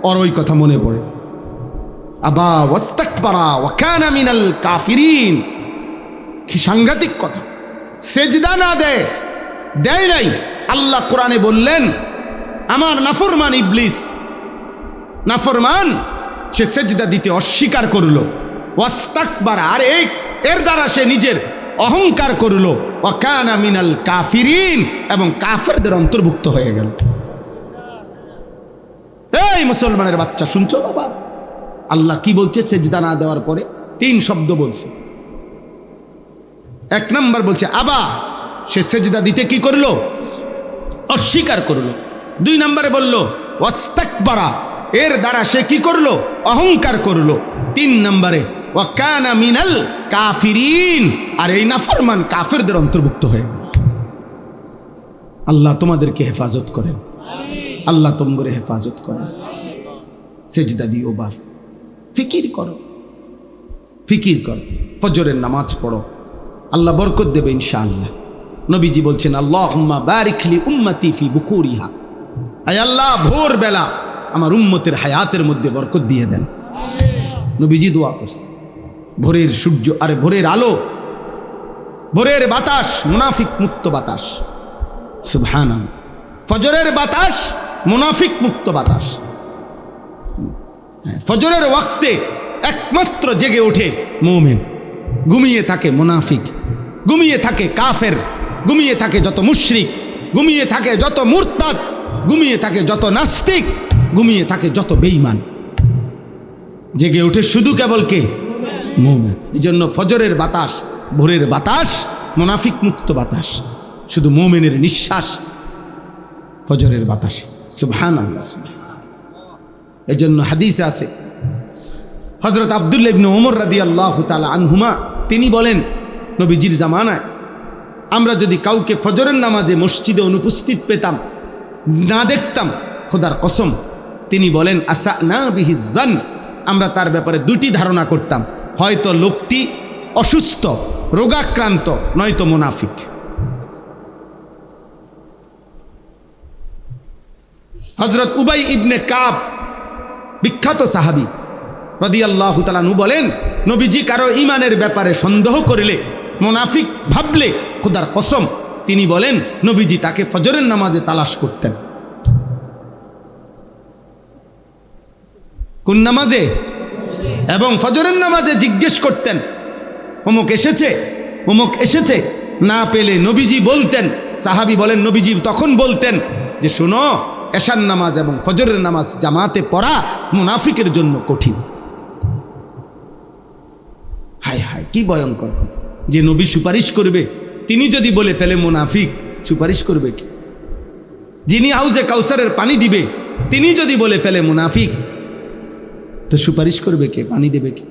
ওর ওই কথা মনে পড়ে। আবা ওয়াস্তাকবারা ওয়া কানা মিনাল কাফিরিন, কি সাংঘাতিক কথা! সেজদা না দেয়, দেয় নাই। আল্লাহ কোরআনে বললেন, আমার নাফরমান ইবলিস, নাফরমান, সে সেজদা দিতে অস্বীকার করলো। ওয়াস্তাকবারা, আর এর দ্বারা সে নিজের অহংকার করলো। ওয়া কানা মিনাল কাফিরিন, এবং কাফেরদের অন্তর্ভুক্ত হয়ে গেল। এই মুসলমানের বাচ্চা, শুনছো বাবা? আল্লাহ কি বলছে সেজদা না দেওয়ার পরে? 3 শব্দ বলছে। 1 নম্বর বলছে আবা, সে সেজদা দিতে কি করলো? অস্বীকার করলো। 2 নম্বরে বললো ওয়াস্তাকবারা, এর দ্বারা সে কি করলো? অহংকার করলো। 3 নম্বরে ওয়া কানা মিনাল কাফিরিন, আর এই নাফরমান কাফেরদের অন্তর্ভুক্ত হয়ে গেল। আল্লাহ তোমাদেরকে হেফাজত করেন, আল্লাহ তোমরে হেফাজত করেন। সেজদা দিও বাপ, ফিকির করো, ফিকির করো, ফজরের নামাজ পড়ো, আল্লাহ বরকত দেবে ইনশাআল্লাহ। নবীজি বলছেন, আল্লাহুম্মা বারিক লি উম্মতি ফি বুকুরিহা, আয় আল্লাহ ভোরবেলা আমার উম্মতের হায়াতের মধ্যে বরকত দিয়ে দেন। নবীজি দোয়া করছে। ভোরের সূর্য, আরে ভোরের আলো, ভোরের বাতাস মুনাফিক মুক্ত বাতাস, সুবহানাল্লাহ। ফজরের বাতাস মুনাফিক মুক্ত বাতাস। ফজরের ওয়াক্তে একমাত্র জেগে ওঠে মুমিন, ঘুমিয়ে থাকে মুনাফিক, ঘুমিয়ে থাকে কাফের, ঘুমিয়ে থাকে যত মুশরিক, ঘুমিয়ে থাকে যত মুরতাদ, ঘুমিয়ে থাকে যত নাস্তিক, ঘুমিয়ে থাকে যত বেঈমান। জেগে ওঠে শুধু কেবল কে? মুমিন। এই জন্য ফজরের বাতাস, ভোরের বাতাস মুনাফিক মুক্ত বাতাস, শুধু মুমিনের নিঃশ্বাস ফজরের বাতাসে, সুবহানাল্লাহ। এই জন্য হাদিসে আছে, হযরত আব্দুল্লাহ ইবনে ওমর রাদিয়াল্লাহু তাআলা আনহুমা তিনি বলেন, নবীজির জামানায় আমরা যদি কাউকে ফজরের নামাজে মসজিদে অনুপস্থিত পেতাম, না দেখতাম, খোদার কসম তিনি বলেন, আসানা বিহিজ জান, আমরা তার ব্যাপারে 2টি ধারণা করতাম, হয়তো লোকটি অসুস্থ, রোগাক্রান্ত, নয়তো মুনাফিক। হযরত উবাই ইবনে কাব, বিখ্যাত সাহাবী রাদিয়াল্লাহু তাআলা আনহু বলেন, নবীজি কারো ঈমানের ব্যাপারে সন্দেহ করলে, মুনাফিক ভাবলে, খোদার কসম তিনি বলেন, নবীজি তাকে ফজরের নামাজে তালাশ করতেন। কোন নামাজে? এবং ফজরের নামাজে জিজ্ঞেস করতেন, অমুক এসেছে, অমুক এসেছে। না পেলে নবীজি বলতেন, সাহাবী বলেন, নবীজি তখন বলতেন যে শোনো, এশার নামাজ এবং ফজরের নামাজ জামাতে পড়া মুনাফিকের জন্য কঠিন। হায় হায়, কি ভয়ঙ্কর কথা! যে নবী সুপারিশ করবে তিনি যদি বলে ফেলে মুনাফিক, সুপারিশ করবে কি? যিনি হাউজে কাউসারের পানি দিবে তিনি যদি বলে ফেলে মুনাফিক, তো সুপারিশ করবে কে? পানি দেবে কে?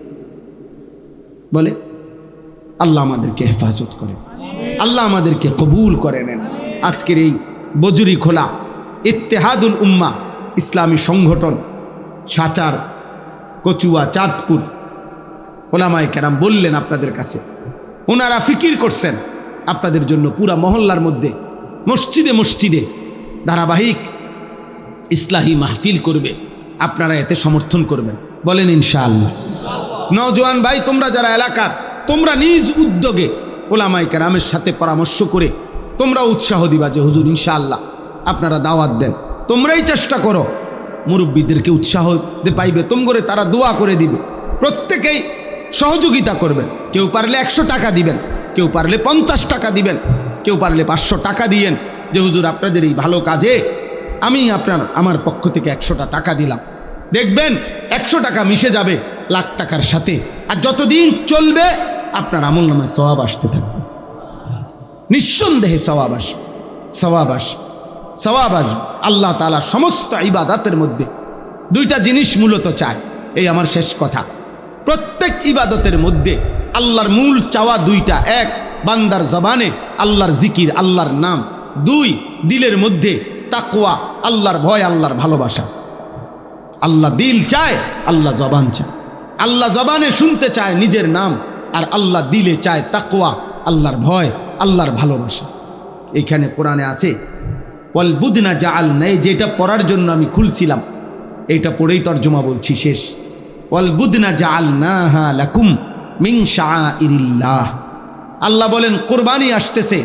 বলে। আল্লাহ আমাদেরকে হেফাজত করে, আল্লাহ আমাদেরকে কবুল করে নেন। আজকের এই বজুরি খোলা ইত্তেহাদুল উম্মাহ ইসলামী সংগঠন, সাচার, কচুয়া, চাঁদপুর ওলামায়ে কেরাম বললেন আপনাদের কাছে, ওনারা ফিকির করছেন আপনাদের জন্য পুরা মহল্লার মধ্যে মসজিদে মসজিদে ধারাবাহিক ইসলাহি মাহফিল করবে, আপনারা এতে সমর্থন করবেন, বলেন ইনশাআল্লাহ। নওজোয়ান ভাই, তোমরা যারা এলাকার, তোমরা নিজ উদ্যোগে ওলামায়ে কেরামের সাথে পরামর্শ করে তোমরা উৎসাহ দিবা যে হুজুর ইনশাআল্লাহ আপনারা দাওয়াত দেন, তোমরাই চেষ্টা করো, মুরব্বীদেরকে উৎসাহ পাইবে, তোমরে তারা দোয়া করে দিবে, প্রত্যেকেই সহযোগিতা করবেন। কেউ পারলে 100 টাকা দিবেন, কেউ পারলে 50 টাকা দিবেন, কেউ পারলে 500 টাকা দিয়েন যে হুজুর আপনাদের এই ভালো কাজে আমি আমার পক্ষ থেকে 100টা টাকা দিলাম। দেখবেন 100 টাকা মিশে যাবে লাখ টাকার সাথে, আর যতদিন চলবে আপনার আমলনামায় সওয়াব আসতে থাকবে, নিঃসন্দেহে সওয়াব আসবে, সওয়াব আসবে, সওয়াব আসবে। আল্লাহ তাআলা সমস্ত ইবাদতের মধ্যে 2টা জিনিস মূলত চায়, এই আমার শেষ কথা। প্রত্যেক ইবাদতের মধ্যে আল্লাহর মূল চাওয়া 2টা, 1 বান্দার জবানে আল্লাহর জিকির, আল্লাহর নাম, 2 দিলের মধ্যে তাকওয়া, আল্লাহর ভয়, আল্লাহর ভালোবাসা। আল্লাহ দিল চায়, আল্লাহ জবান চায়। আল্লাহ জবানে শুনতে চায় নিজের নাম, আর আল্লাহ দিলে চায় তাকওয়া, আল্লাহর ভয়, আল্লাহর ভালোবাসা। এখানে কোরআনে আছে ওয়াল বুদনা জাআলনা, যেটা পড়ার জন্য আমি খুলছিলাম, এইটা পড়েই তরজমা বলছি, শেষ। ওয়াল বুদনা জাআলনাহা লাকুম মিন শাআইরিল্লাহ। আল্লাহ বলেন কোরবানি আসতেছে,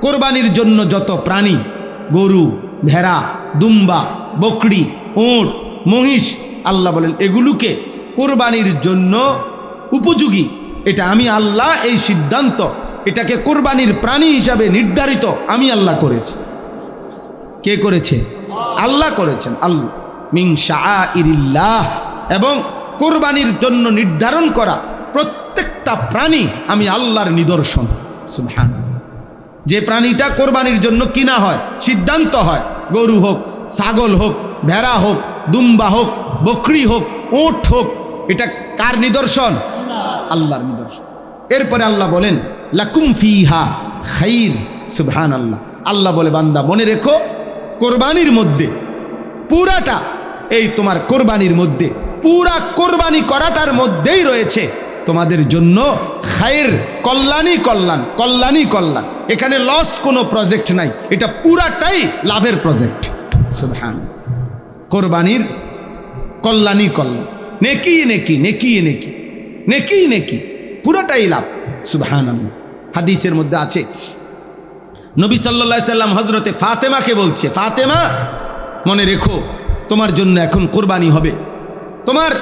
কোরবানির জন্য যত প্রাণী, গরু, ভেড়া, দুম্বা, বকরি, উট, মহিষ, আল্লাহ বলেন এগুলোকে কোরবানির জন্য উপযোগী, এটা আমি আল্লাহ এই সিদ্ধান্ত, এটাকে কোরবানির প্রাণী হিসাবে নির্ধারিত আমি আল্লাহ করেছি। কে করেছে? আল্লাহ করেছেন। আল্লাহ মিন শাআইরিল্লাহ, এবং কোরবানির জন্য নির্ধারণ করা প্রত্যেকটা প্রাণী আমি আল্লাহর নিদর্শন। সুবহানাল্লাহ। যে প্রাণীটা কোরবানির জন্য কিনা হয়, সিদ্ধান্ত হয়, গরু হোক, ছাগল হোক, ভেড়া হোক, দুম্বা হোক, বকরি হোক, উট হোক, এটা কার নিদর্শন? আল্লাহর নিদর্শন। এরপরে আল্লাহ বলেন লাকুম ফিহা খাইর। সুবহানাল্লাহ। আল্লাহ বলে বান্দা মনে রেখো, কোরবানির মধ্যে পুরাটা, এই তোমার কোরবানির মধ্যে পুরা কোরবানি করাটার মধ্যেই রয়েছে তোমাদের জন্য খায়ের, কল্যাণই কল্যাণ, কল্যাণই কল্যাণ। এখানে লস কোনো প্রজেক্ট নাই, এটা পুরাটাই লাভের প্রজেক্ট। সুবহানাল্লাহ। কোরবানির কল্যাণই কল্যাণ, নেকি নেকি, নেকি নেকি, নেকি নেকি, পুরাটাই লাভ। সুবহানাল্লাহ। হাদিসের মধ্যে আছে নবী সাল্লাল্লাহু আলাইহি সাল্লাম হযরতে ফাতেমাকে বলছে, ফাতেমা মনে রেখো তোমার জন্য এখন কোরবানি হবে, তোমার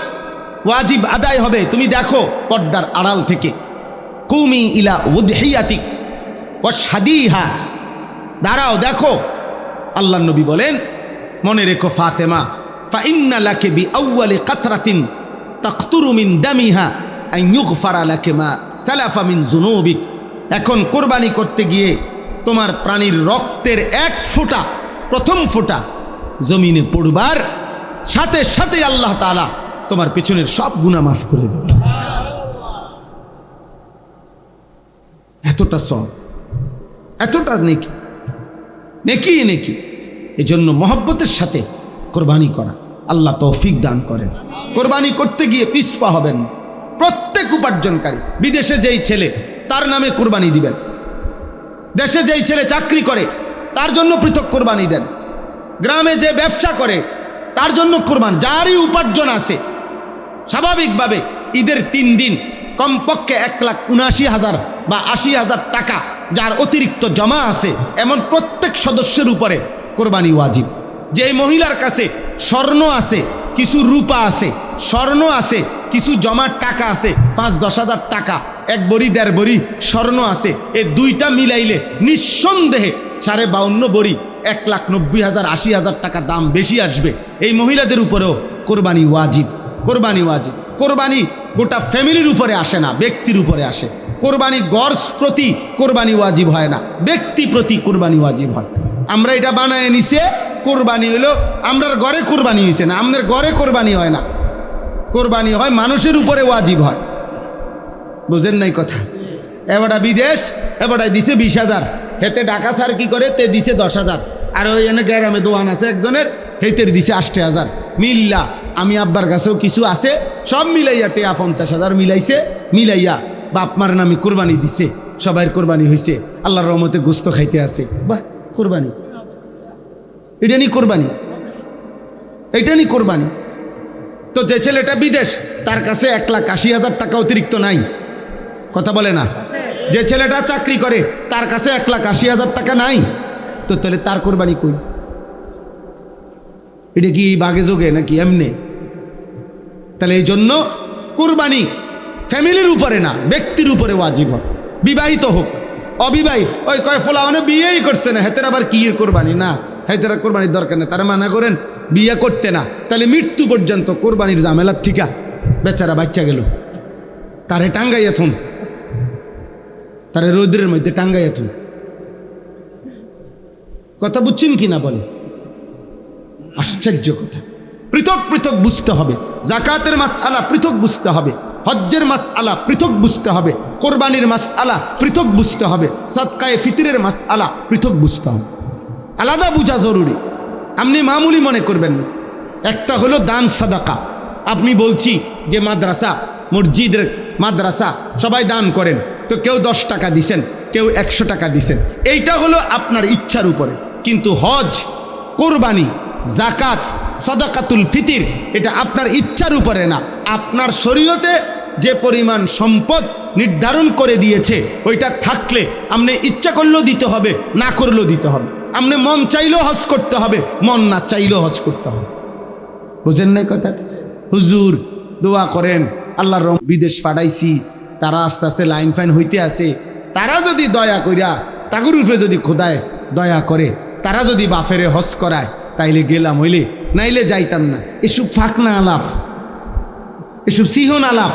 ওয়াজিব আদায় হবে, তুমি দেখো পর্দার আড়াল থেকে, কুমি ইলা উদহিয়াতিক ওয়াশহাদিহা, দাঁড়াও দেখো। আল্লাহর নবী বলেন মনে রেখো ফাতেমা, ফা ইন্না লাকি বিআউয়ালি কাতরাতিন তাকতুরু মিন দামিহা আন ইউগফারা লাকি মা সালাফা মিন যুনুবিক। এখন কোরবানি করতে গিয়ে তোমার প্রাণীর রক্তের 1 ফোঁটা, প্রথম ফোঁটা জমিনে পড়বার সাথে সাথে আল্লাহ তাআলা তোমার পেছনের সব গুনাহ মাফ করে দেবে। এতটা সওয়াব, এতটা নেকি, নেকি নেকি। এজন্য মহব্বতের সাথে কোরবানি করা, আল্লাহ তৌফিক দান করেন। কোরবানি করতে গিয়ে পিছপা হবেন। প্রত্যেক উপার্জনকারী, বিদেশে যেই ছেলে তার নামে কোরবানি দিবেন, দেশে যেই ছেলে চাকরি করে তার জন্য পৃথক কোরবানি দেন, গ্রামে যে ব্যবসা করে তার জন্য কোরবান, যারই উপার্জন আছে স্বাভাবিকভাবে ঈদের 3 দিন কমপক্ষে 1,79,000 বা 80,000 টাকা যার অতিরিক্ত জমা আছে, এমন প্রত্যেক সদস্যের উপরে কোরবানি ওয়াজিব। যে মহিলার কাছে স্বর্ণ আছে, কিছু রূপা আছে, স্বর্ণ আছে, কিছু জমার টাকা আছে, 5-10 হাজার টাকা, 1 বড়ি 1.5 বড়ি স্বর্ণ আছে, এই 2টা মিলাইলে নিঃসন্দেহে 52.5 বড়ি 1,90,000 80,000 টাকা দাম বেশি আসবে। এই মহিলাদের উপরেও কোরবানি ওয়াজিব, কোরবানি ওয়াজিব। কোরবানি গোটা ফ্যামিলির উপরে আসে না, ব্যক্তির উপরে আসে। কোরবানি গর্স প্রতি কোরবানি ওয়াজিব হয় না, ব্যক্তি প্রতি কোরবানি ওয়াজিব হয়। আমরা এটা বানায় নিছে কোরবানি হলো আমরার ঘরে কোরবানি হয়েছে না, আমাদের ঘরে কোরবানি হয় না, কোরবানি হয় মানুষের উপরে ওয়াজিব হয়। বুঝেন নাই কথা? এবারটা বিদেশ, এবারটাই দিছে 20,000, হেতে ঢাকা স্যার কি করে তে দিছে 10,000, আর ওই এনে গ্রামে দোয়ান আছে একজনের, হেতের দিছে 80,000 মিল্লা। আমি আব্বার কাছেও কিছু আছে, সব মিলাইয়া টেয়া 50,000 মিলাইছে, মিলাইয়া বাপ মার নামে কোরবানি দিছে, সবাই কোরবানি হয়েছে, আল্লাহর রহমতে গোস্ত খাইতে আছে। বাহ, কোরবানি এটা নি কোরবানি, এটা নি কোরবানি। তো যে ছেলেটা বিদেশ, তার কাছে 1,80,000 টাকা অতিরিক্ত নাই, কথা বলে না? যে ছেলেটা চাকরি করে তার কাছে 1,80,000 টাকা নাই, তো তাহলে তার কোরবানি কই? এটা কি বাগে যোগে নাকি এমনি? তাহলে এই জন্য কোরবানি ফ্যামিলির উপরে না, ব্যক্তির উপরে ওয়াজিব হয়। বিবাহিত হোক অবিবাহিত, ওই কয় ফোলা মানে বিয়েই করছে না, হেতের আবার কি কোরবানি? না, হেতের কোরবানির দরকার নেই, তারা মানা করেন বিয়ে করতে না, তাহলে মৃত্যু পর্যন্ত কোরবানির ঝামেলার থিকা বেচারা বাচ্চা গেল, তারে টাঙ্গাইয়া থুন, তারে রৌদ্রের মধ্যে টাঙ্গাইয়া থুন। কথা বুঝছেন কি না বলে? আশ্চর্য কথা। পৃথক পৃথক বুঝতে হবে, জাকাতের মাসআলা পৃথক বুঝতে হবে, হজ্জের মাসআলা পৃথক বুঝতে হবে, কোরবানির মাসআলা পৃথক বুঝতে হবে, সাদকায়ে ফিতরের মাসআলা পৃথক বুঝতে হবে, আলাদা বোঝা জরুরি। আপনি মামুলি মনে করবেন না। একটা হলো দান সাদাকা, আপনি বলছি যে মাদ্রাসা, মসজিদের মাদ্রাসা সবাই দান করেন, তো কেউ 10 টাকা দিছেন, কেউ 100 টাকা দিছেন, এইটা হলো আপনার ইচ্ছার উপরে। কিন্তু হজ, কোরবানি, জাকাত, সাদাকাতুল ফিতির এটা আপনার ইচ্ছার উপরে না, আপনার শরীয়তে যে পরিমাণ সম্পদ নির্ধারণ করে দিয়েছে ওইটা থাকলে আপনি ইচ্ছা করলেও দিতে হবে, না করলেও দিতে হবে। আপনি মন চাইলেও হজ করতে হবে, মন না চাইলেও হজ করতে হবে। বুঝেন নাই কথা? হুজুর দোয়া করেন, আল্লাহর রহমত বিদেশ পাঠাইছি, তারা আস্তে আস্তে লাইন ফাইন হইতে আছে, তারা যদি দয়া কইরা তাগুর উপরে যদি খোদায় দয়া করে, তারা যদি বাফেরে হজ করায় তাইলে গেলাম, হইলে নাইলে যাইতাম না। এসব ফাঁকনা আলাপ, এসব সিহন আলাপ,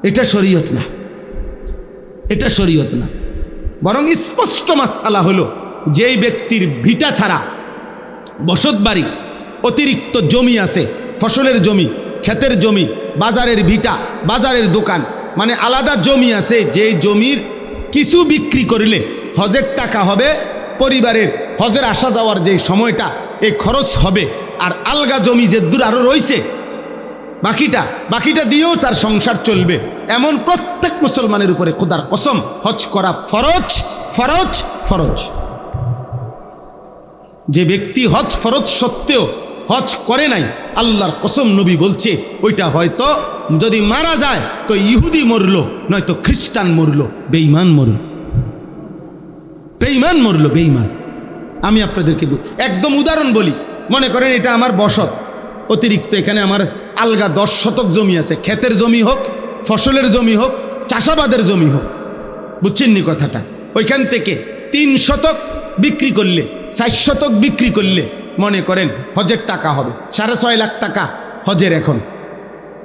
এটা শরীয়ত না, এটা শরীয়ত না। বরং স্পষ্ট মাসআলা হলো, যেই ব্যক্তির ভিটা ছাড়া বসত বাড়ি, অতিরিক্ত জমি আছে, ফসলের জমি, ক্ষেতের জমি, বাজারের ভিটা, বাজারের দোকান, মানে আলাদা জমি আছে, যেই জমির কিছু বিক্রি করলে হজের টাকা হবে, পরিবারের হজের আসা যাওয়ার যে সময়টা এই খরচ হবে, আর আলগা জমি যে দূর আরও রয়েছে বাকিটা দিয়েও তার সংসার চলবে, এমন প্রত্যেক মুসলমানের উপরে খোদার কসম হজ করা ফরজ, ফরজ, ফরজ। যে ব্যক্তি হজ ফরজ সত্ত্বেও হজ করে নাই, আল্লাহর কসম নবী বলছে ওইটা হয়তো যদি মারা যায় তো ইহুদি মরলো, নয়তো খ্রিস্টান মরলো, বেঈমান মরলো, বেঈমান মরলো, বেঈমান। আমি আপনাদেরকে একদম উদাহরণ বলি, মনে করেন এটা আমার বসত, অতিরিক্ত এখানে আমার আলগা 10 শতক জমি আছে, ক্ষেতের জমি হোক, ফসলের জমি হোক, চাষাবাদের জমি হোক, বুঝছেন নি কথাটা? ওইখান থেকে 3 শতক বিক্রি করলে, 4 শতক বিক্রি করলে মনে করেন হজের টাকা হবে 6.5 লাখ টাকা হজের। এখন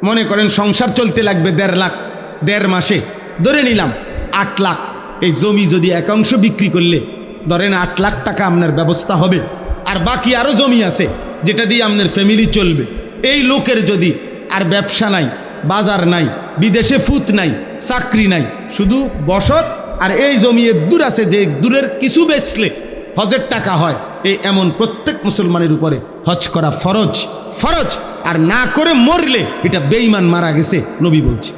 মনে করেন সংসার চলতে লাগবে 1.5 লাখ, 1.5 মাসে ধরে নিলাম 8 লাখ। এই জমি যদি একাংশ বিক্রি করলে ধরেন 8 লাখ টাকা আপনার ব্যবস্থা হবে, আর বাকি আরও জমি আছে যেটা দিয়ে আপনার ফ্যামিলি চলবে। এই লোকের যদি আর ব্যবসা নাই, বাজার নাই, বিদেশে ফুত নাই, চাকরি নাই, শুধু বসত আর এই জমি দূর আছে, যে দূরের কিছু বেচলে হজের টাকা হয়, এই এমন প্রত্যেক মুসলমানের উপরে হজ করা ফরজ, ফরজ। আর না করে মরলে এটা বেঈমান মারা গেছে, নবী বলছে।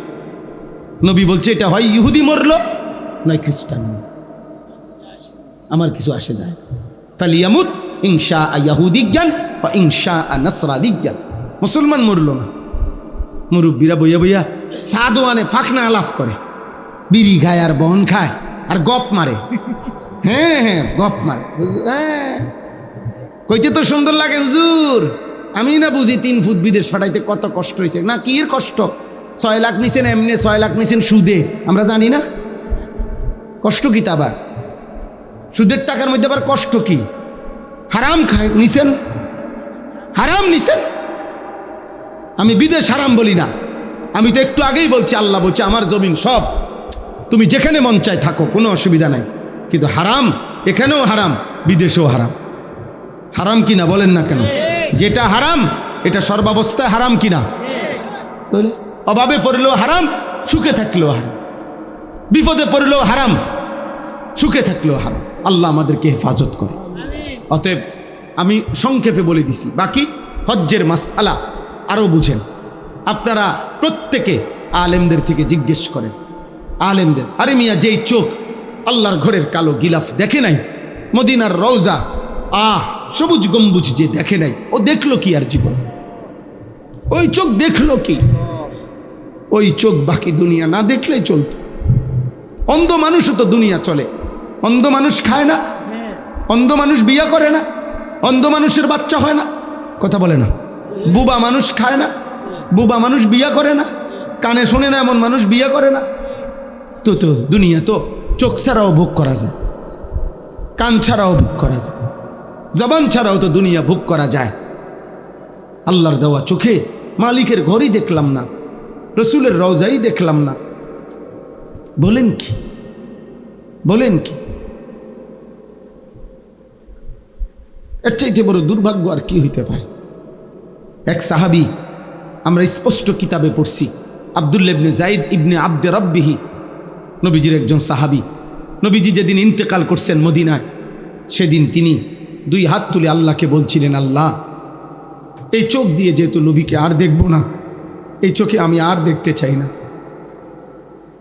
নবী বলছে এটা হয় ইহুদি মরলো, নয় খ্রিস্টান। আমার কিছু আসে যায়, ফালিয়ামুত ইনশা ইয়াহুদিজ্ঞান বা ইনশা নাসরানিজ্ঞান। মুসলমান মরল না, মুরব্বীরা বইয়া বইয়া সাদোয়ানে ফাঁকনা আলাপ করে, বিড়ি খায় আর বহন খায় আর গপ মারে। হ্যাঁ হ্যাঁ, গপ মারে। হ্যাঁ, কইতে তো সুন্দর লাগে হুজুর, আমি না বুঝি 3 ফুট বিদেশ ফাটাইতে কত কষ্ট হয়েছে। না কি এর কষ্ট? 6 লাখ নিছেন এমনি, 6 লাখ নিছেন সুদে, আমরা জানি না কষ্ট কি? তা আবার সুদের টাকার মধ্যে আবার কষ্ট কি? হারাম খায় নিছেন, হারাম নিছেন। আমি বিদেশ হারাম বলি না, আমি তো একটু আগেই বলছি, আল্লাহ বলছে আমার জমিন সব, তুমি যেখানে মন চায় থাকো, কোনো অসুবিধা নাই। কিন্তু হারাম, এখানেও হারাম, বিদেশেও হারাম। হারাম কিনা বলেন না কেন? যেটা হারাম এটা সর্বাবস্থায় হারাম কিনা? তাহলে অভাবে পড়লেও হারাম, সুখে থাকলেও হারাম, বিপদে পড়লেও হারাম, সুখে থাকলেও হারাম। আল্লাহ আমাদেরকে হেফাজত করে। অতএব আমি সংক্ষেপে বলে দিছি, বাকি হজ্জের মাসআলা আরও বুঝেন। আপনারা প্রত্যেকে আলেমদের থেকে জিজ্ঞেস করেন, আলেমদের, আরে মিয়া যেই চোখ আল্লাহর ঘরের কালো গিলাফ দেখে নাই, মদিনার রওজা সবুজ গম্বুজ যে দেখে নাই, ও দেখলো কি আর জীবন? ওই চোখ দেখলো কি? ওই চোখ বাকি দুনিয়া না দেখলেই চলতো। অন্ধ মানুষও তো দুনিয়া চলে। অন্ধ মানুষ খায় না, অন্ধ মানুষ বিয়া করে না, অন্ধ মানুষের বাচ্চা হয় না, কথা বলে না। বুবা মানুষ খায় না, বুবা মানুষ বিয়া করে না, কানে শোনে না এমন মানুষ বিয়া করে না। তো তো দুনিয়া তো চোখ ছাড়াও ভোগ করা যায়, কান ছাড়াও ভোগ করা যায়, জবান ছাড়াও তো দুনিয়া ভোগ করা যায়। আল্লাহর দেওয়া চোখে মালিকের ঘরই দেখলাম না, রসুলের রওজাই দেখলাম না, বলেন কি? বলেন কি? এর চাইতে বড় দুর্ভাগ্য আর কি হইতে পারে? এক সাহাবী, আমরা স্পষ্ট কিতাবে পড়ছি, আব্দুল্লাহ ইবনে যায়েদ ইবনে আব্দে রব্বিহি, নবীজির একজন সাহাবী। নবীজি যেদিন ইন্তেকাল করছেন মদিনায়, সেদিন তিনি দুই হাত তুলে আল্লাহকে বলছিলেন, আল্লাহ এই চোখ দিয়ে যেহেতু নবীকে আর দেখব না, এই চোখে আমি আর দেখতে চাই না।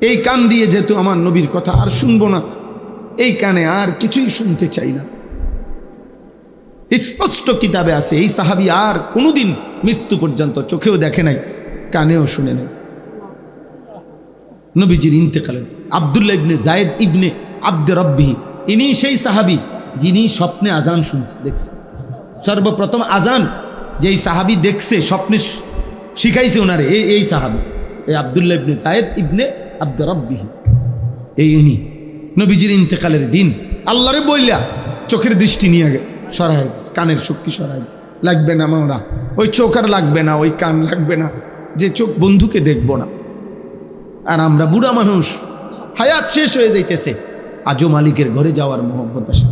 এই কান দিয়ে যেহেতু আমার নবীর কথা আর শুনবো না, এই কানে আর কিছুই শুনতে চাই না। স্পষ্ট কিতাবে আছে এই সাহাবী আর কোনোদিন মৃত্যু পর্যন্ত চোখেও দেখে নাই, কানেও শুনে নাই। নবীজির ইন্তেকালের আব্দুল্লাহ ইবনে যায়েদ ইবনে আব্দে রব্বিহি, ইনি সেই সাহাবী যিনি স্বপ্নে আজান শুনছে, দেখছে। সর্বপ্রথম আজান যেই সাহাবী দেখছে, স্বপ্নে শিখাইছে ওনারে এই সাহাবী, এই আব্দুল্লাহ ইবনে যায়েদ ইবনে আব্দে রব্বিহি। এই ইনি নবীজির ইন্তেকালের দিন আল্লাহরে বইলা চোখের দৃষ্টি নিয়ে সরাই দিচ্ছে, কানের শক্তি সরাই দিচ্ছে। লাগবে না আমরা, ওই চোখ আর লাগবে না, ওই কান লাগবে না, যে চোখ বন্ধুকে দেখব না। আর আমরা বুড়া মানুষ, হায়াত শেষ হয়ে যাইতেছে, আজও মালিকের ঘরে যাওয়ার মোহব্বত আসে।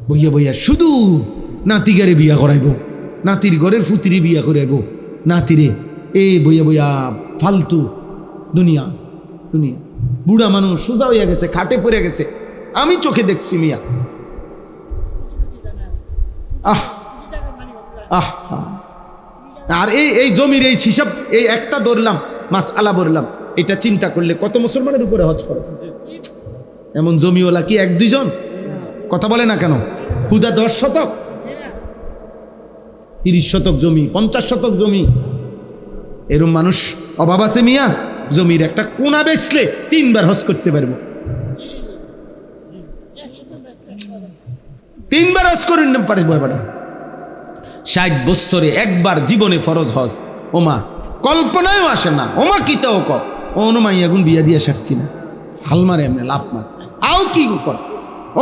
বইয়া বইয়া শুধু নাতিগারে বিয়া করাইব, নাতির ঘরের ফুতিরি বিয়া করাইব, নাতিরে এই বইয়া বইয়া ফালতু দুনিয়া। দুনিয়া বুড়া মানুষ সোজা হইয়া গেছে, খাটে পড়ে গেছে, আমি চোখে দেখছি মিয়া। আহ আহ আর এই জমির এই হিসাব, এই একটা ধরলাম, মাসআলা বললাম, এটা চিন্তা করলে কত মুসলমানের উপরে হজ খরচ। এমন জমিওয়ালা কি এক দুইজন? কথা বলে না কেন? হুদা 10 শতক, 30 শতক জমি, 50 শতক জমি, এরম মানুষ অভাব আছে মিয়া? জমির একটা কোনা বেচলে 3 বার হজ করতে পারবো, 3 বার হজ করে নিতে পারবো। বেটা 60 বছরে একবার জীবনে ফরজ হজ, ওমা কল্পনায়ও আসে না। ওমা কি তাও ক অনুমাই এখন বিয়া দিয়ে সারছি না, হাল মারে এমনি লাভ মার, আও কি কর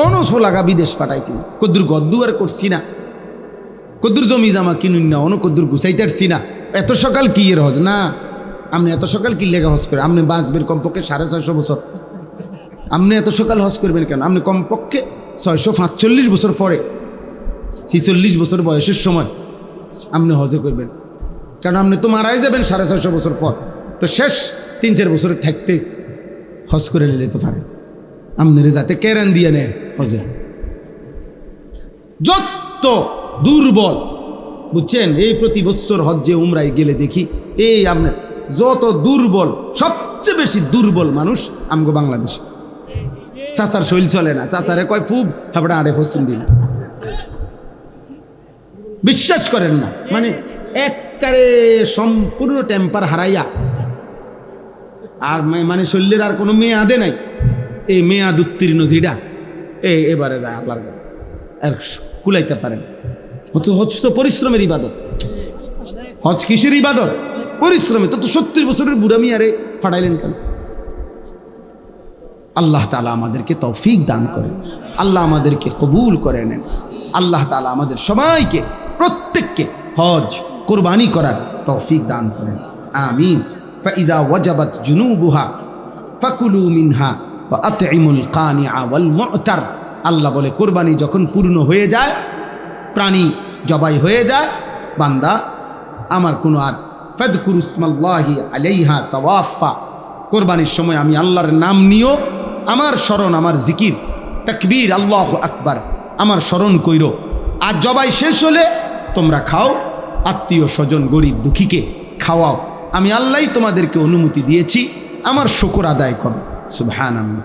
অনু সোলাগা বিদেশ পাঠাইছি না, কদ্দুর গদ্দুয়ার করছি না, কদ্দুর জমি জামা কিনুন না, অনু কদ্দুর গুছাইতে পারছি না। এত সকাল কি এর হজ না? আপনি এত সকাল কি লেগা হজ করে? আপনি বাঁচবেন কমপক্ষে 650 বছর, আপনি এত সকাল হজ করবেন কেন? আপনি কমপক্ষে 645 বছর পরে, 46 বছর বয়সের সময় আপনি হজে করবেন, কারণ আপনি তো মারাই যাবেন 650 বছর পর। তো শেষ 3-4 বছরের থাকতে হজ করে নিতে পারে, আপনার যাতে কেরান দিয়ে নেয় হজে। যত দুর্বল বুঝছেন, এই প্রতি বছর হজ্জে উমরায় গেলে দেখি এই আপনার যত দুর্বল, সবচেয়ে বেশি দুর্বল মানুষ আমগো বাংলাদেশ। চাচার শৈল চলে না, চাচারে কয় ফুব, হাবড়া আরে ফসিন দিন, বিশ্বাস করেন না, মানে একবারে সম্পূর্ণ টেম্পার হারাইয়া, আর মানে শৈলের আর কোনো মেয়াদে নাই। এই মেয়াদ উত্তীর্ণ যেটা এবারে যায় আল্লাহর আর কুলাইতে পারেন। হজ তো পরিশ্রমের ইবাদত। হজ কিসের ইবাদত? পরিশ্রমে। তো 70 বছরের বুড়া মিয়ারে ফাটাইলেন কেন? আল্লাহ তাআলা আমাদেরকে তৌফিক দান করেন, আল্লাহ আমাদেরকে কবুল করে নেন। আল্লাহ তাআলা আমাদের সবাইকে, প্রত্যেককে হজ কোরবানি করার তৌফিক দান করেন। আমিন। ফাইদা ওয়াজাবাত জুনুবুহা ফাকুলু মিনহা ওয়া আতইমুল কানিআ ওয়াল মু'তার। আল্লাহ বলে কোরবানি যখন পূর্ণ হয়ে যায়, প্রাণী জবাই হয়ে যায়, বান্দা আমার কোনো আর ফাযকুরু ইসমাল্লাহি আলাইহা সাওয়াফা, কোরবানির সময় আমি আল্লাহর নাম নিও, আমার স্মরণ, আমার জিকির, তাকবীর, আল্লাহু আকবার, আমার স্মরণ কইরো। আর জবাই শেষ হলে তোমরা খাও, আত্মীয় স্বজন গরিব দুঃখীকে খাওয়াও। আমি আল্লাহই তোমাদেরকে অনুমতি দিয়েছি, আমার শুকর আদায় করো। সুবহানাল্লাহ।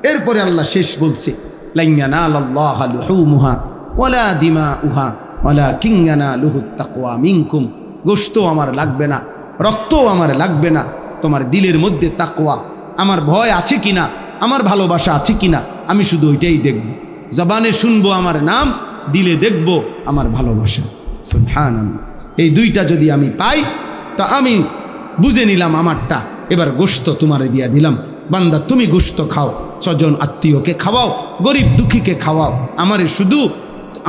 এরপরে আল্লাহ শেষ বলছে, লান ইয়ানালাল্লাহা লুহুমুহা ওয়ালা দিমাউহা ওয়ালাকিন ইয়ানালুহুত তাকওয়া মিনকুম। গোশত আমার লাগবে না, রক্তও আমার লাগবে না, তোমার দিলের মধ্যে তাকওয়া, আমার ভয় আছে কিনা, আমার ভালোবাসা আছে কিনা, আমি শুধু ওইটাই দেখব। জবানে শুনবো আমার নাম, দিলে দেখব আমার ভালোবাসা। সুবহানাল্লাহ। এই দুইটা যদি আমি পাই তা আমি বুঝে নিলাম আমারটা। এবার গোশত তোমারে দিয়া দিলাম, বান্দা তুমি গোশত খাও, স্বজন আত্মীয়কে খাওয়াও, গরিব দুঃখীকে খাওয়াও, আমারে শুধু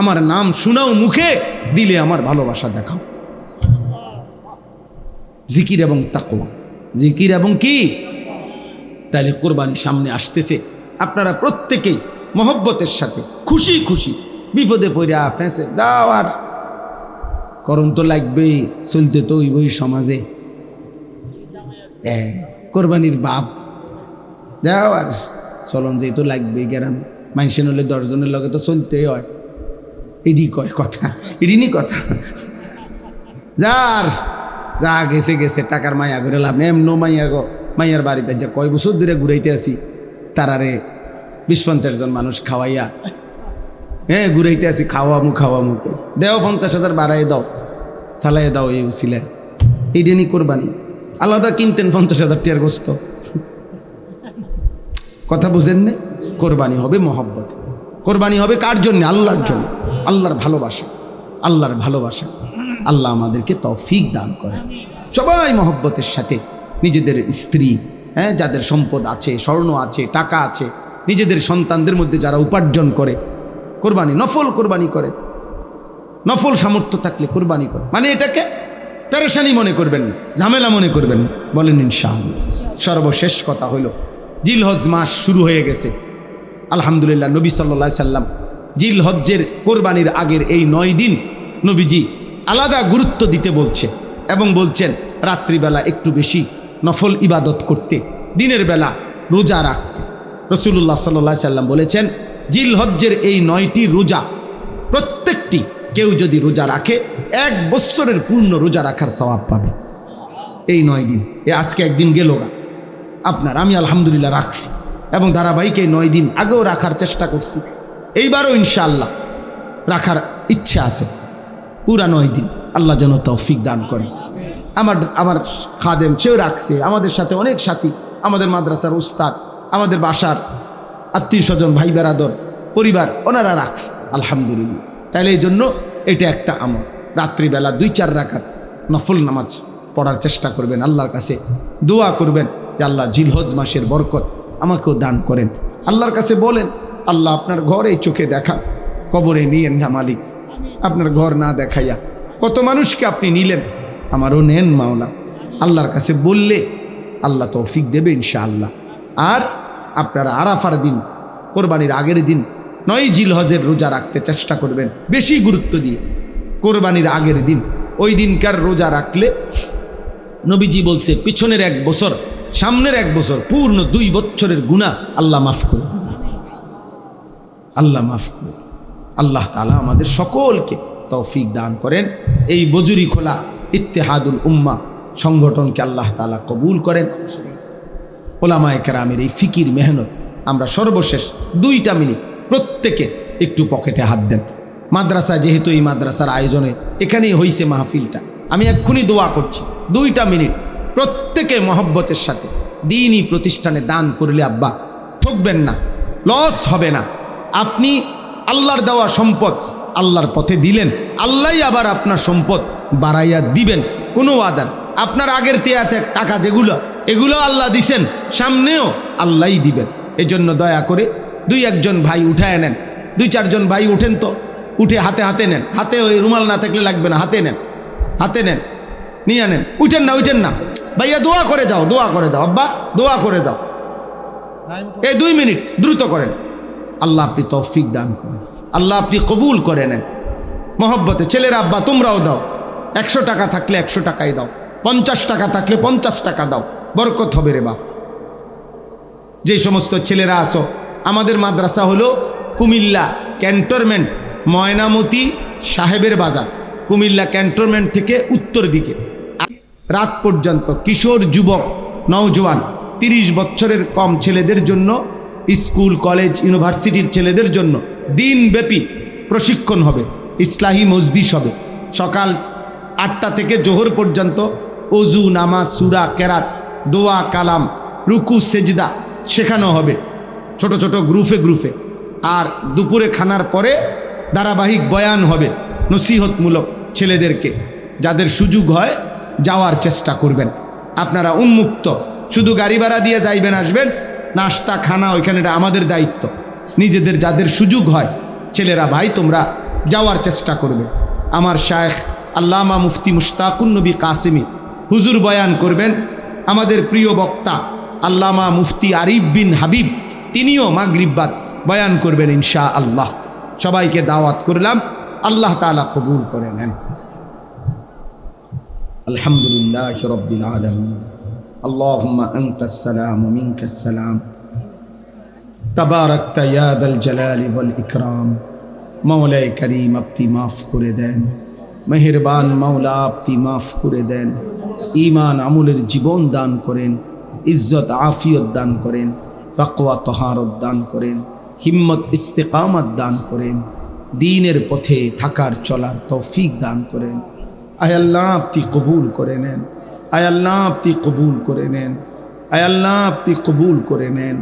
আমার নাম শুনাও মুখে, দিলে আমার ভালোবাসা দেখাও। জিকির এবং তাকওয়া, জিকির এবং কি? তাহলে কোরবানি সামনে আসতেছে, আপনারা প্রত্যেকেই মহব্বতের সাথে খুশি খুশি, বিপদে পড়া ফেঁসে দাও, আর করণ তো লাগবেই, চলতে তো ওই সমাজে কোরবানির বাপ যাও, আর চলন যে তো লাগবেই, গ্রামে মানুষের হলে 10 জনের লগে তো চলতেই হয়। এডি কয় কথা, এডিনি কথা, যার যা গেছে গেছে, টাকার মায়া করে লাভ নেই। এমন মাইয়া গো, মাইয়ার বাড়িতে যা কয় বছর ধরে ঘুরাইতে আসি, তারারে 20-50 জন মানুষ খাওয়াইয়া, ঘুরাইতে আসি, খাওয়ামু দেও 50,000 বাড়াই দাও, চালাই দাও, এই উচিলে এই দিনই কোরবানি। আলাদা কিনতেন 50,000 টিয়ার গোস্ত, কথা বুঝেন না? কোরবানি হবে মহব্বত, কোরবানি হবে কার জন্য? আল্লাহর জন্য, আল্লাহর ভালোবাসা, আল্লাহর ভালোবাসা। আল্লাহ আমাদেরকে তৌফিক দান করে। সবাই মহব্বতের সাথে নিজেদের স্ত্রী, যাদের সম্পদ আছে, স্বর্ণ আছে, টাকা আছে, নিজেদের সন্তানদের মধ্যে যারা উপার্জন করে, কোরবানি নফল কোরবানি করে, নফল সামর্থ্য থাকলে কোরবানি করে। মানে এটাকে পেরেশানি মনে করবেন না, ঝামেলা মনে করবেন না, বলেন ইনশাআল্লাহ। সর্বশেষ কথা হলো, জিলহজ মাস শুরু হয়ে গেছে আলহামদুলিল্লাহ। নবী সাল্লাল্লাহু আলাইহি সাল্লাম জিলহজ্জের কোরবানির আগের এই 9 দিন নবীজি আলাদা গুরুত্ব দিতে বলছে, এবং বলছেন রাত্রিবেলা একটু বেশি নফল ইবাদত করতে, দিনের বেলা রোজা রাখতে। রাসূলুল্লাহ সাল্লাল্লাহু আলাইহি সাল্লাম বলেছেন, জিলহজ্জের এই 9টি রোজা, প্রত্যেকটি কেউ যদি রোজা রাখে 1 বছরের পূর্ণ রোজা রাখার সওয়াব পাবে। এই 9 দিন, আজকে একদিন গেল গা আপনার, আমি আলহামদুলিল্লাহ রাখছি, এবং ধারাবাহিক এই 9 দিন আগেও রাখার চেষ্টা করছি, এইবারও ইনশাআল্লাহ রাখার ইচ্ছা আছে পুরা 9 দিন। আল্লাহ যেন তৌফিক দান করে। আমার খাদেম সেও রাখছে, আমাদের সাথে অনেক সাথী, আমাদের মাদ্রাসার উস্তাদ, আমাদের বাসার আত্মীয় স্বজন, ভাই বেরাদর, পরিবার, ওনারা রাখছে আলহামদুলিল্লাহ। তাহলে এই জন্য এটা একটা আমল। রাত্রিবেলা 2-4 রাকাত নফল নামাজ পড়ার চেষ্টা করবেন, আল্লাহর কাছে দোয়া করবেন যে আল্লাহ জিলহজ মাসের বরকত আমাকেও দান করেন। আল্লাহর কাছে বলেন, আল্লাহ আপনার ঘর এই চোখে দেখান, কবরে নিয়েন না মালিক, আপনার ঘর না দেখাইয়া কত মানুষকে আপনি নিলেন, আমারও নেন মাওলা। আল্লাহর কাছে বললে আল্লাহ তৌফিক দেবে ইনশাআল্লাহ। আর আপনারা আরাফার দিন, কোরবানির আগের দিন 9 জিলহজের রোজা রাখতে চেষ্টা করবেন, বেশি গুরুত্ব দিয়ে। কোরবানির আগের দিন, ওই দিনকার রোজা রাখলে নবীজি বলছে পিছনের 1 বছর, সামনের 1 বছর, পূর্ণ 2 বছরের গুনাহ আল্লাহ মাফ করে দেবে। আল্লাহ মাফ করে দেবে। আল্লাহ তাআলা আমাদের সকলকে তৌফিক দান করেন। এই বজুরি খোলা ইত্তেহাদুল উম্মাহ সংগঠনকে আল্লাহ তাআলা কবুল করেন। ওলামায়ে কেরামের এই ফিকির মেহনত, আমরা সর্বশেষ 2টা মিনিট প্রত্যেকে একটু পকেটে হাত দেন। মাদ্রাসা, যেহেতু এই মাদ্রাসার আয়োজনে এখানেই হয়েছে মাহফিলটা, আমি এক্ষুনি দোয়া করছি 2টা মিনিট প্রত্যেকে মহব্বতের সাথে দ্বীনি প্রতিষ্ঠানে দান করলে আব্বা ঠকবেন না, লস হবে না। আপনি আল্লাহর দেওয়া সম্পদ আল্লাহর পথে দিলেন, আল্লাহই আবার আপনার সম্পদ বাড়াইয়া দিবেন, কোনো ওয়াদা। আপনার আগের টাকা যেগুলো, এগুলো আল্লাহ দিছেন, সামনেও আল্লাহই দিবেন। এজন্য দয়া করে 2-1 জন ভাই উঠায় নেন, 2-4 জন ভাই উঠেন তো, উঠে হাতে হাতে নেন, হাতে ওই রুমাল না থাকলে লাগবে না, হাতে নেন, হাতে নেন। নিয়ে আনেন। উঠেন না ভাইয়া, দোয়া করে যাও, দোয়া করে যাও আব্বা, দোয়া করে যাও। এই 2 মিনিট দ্রুত করেন। আল্লাহ আপনি তৌফিক দান করেন, আল্লাহ আপনি কবুল করে নেন মহব্বতে। ছেলেরা আব্বা তোমরাও দাও, 100 টাকা থাকলে 100 টাকাই দাও, 50 টাকা থাকলে 50 টাকা দাও, বরকত হবে রে বাপ। যে সমস্ত ছেলেরা আসো, আমাদের মাদ্রাসা হলো কুমিল্লা ক্যান্টনমেন্ট, ময়নামতি সাহেবের বাজার, কুমিল্লা ক্যান্টনমেন্ট থেকে উত্তর দিকে। রাত পর্যন্ত কিশোর যুবক নওজোয়ান 30 বছরের কম ছেলেদের জন্য, স্কুল কলেজ ইউনিভার্সিটির ছেলেদের জন্য দিনব্যাপী প্রশিক্ষণ হবে, ইসলাহি মজলিস হবে। সকাল 8টা থেকে জোহর পর্যন্ত ওযু, নামাজ, সূরা, কেরাত, দোয়া, কালাম, রুকু, সেজদা শেখানো হবে ছোট ছোট গ্রুপে। আর দুপুরে খানার পরে ধারাবাহিক বয়ান হবে নসিহতমূলক ছেলেদেরকে। যাদের সুযোগ হয় যাওয়ার চেষ্টা করবেন, আপনারা উন্মুক্ত, শুধু গাড়ি ভাড়া দিয়ে যাইবেন আসবেন, নাস্তা খানা ওইখানে এটা আমাদের দায়িত্ব। নিজেদের যাদের সুযোগ হয় ছেলেরা ভাই তোমরা যাওয়ার চেষ্টা করবে। আমার শায়েখ আল্লামা মুফতি মুশতাকুন নবী কাসেমি হুজুর বয়ান করবেন। আমাদের প্রিয় বক্তা আল্লামা মুফতি আরিফ বিন হাবিব তিনিও মাগরিব বাদ বয়ান করবেন ইনশাআল্লাহ। সবাইকে দাওয়াত করলাম, আল্লাহ তাআলা কবুল করে নেন। আলহামদুলিল্লাহ রাব্বিল আলামিন, আল্লাহুম্মা আনতাস সালাম ওয়া মিনকাস সালাম, তাবারাকতা ইয়া যাল জালালি ওয়াল ইকরাম। মাওলায়ে কারীম আপনি মাফ করে দেন, মেহেরবান মাওলা আপনি মাফ করে দেন। ঈমান আমলের জীবন দান করেন, ইজ্জত আফিয়ত দান করেন, তাকওয়া তাহারত দান করেন, হিম্মত ইস্তেকামত দান করেন, দ্বীনের পথে থাকার চলার তৌফিক দান করেন। আয় আল্লাহ আপনি কবুল করে নেন, আয় আল্লাহ আপনি কবুল করে নেন, আয় আল্লাহ আপনি কবুল করে নেন।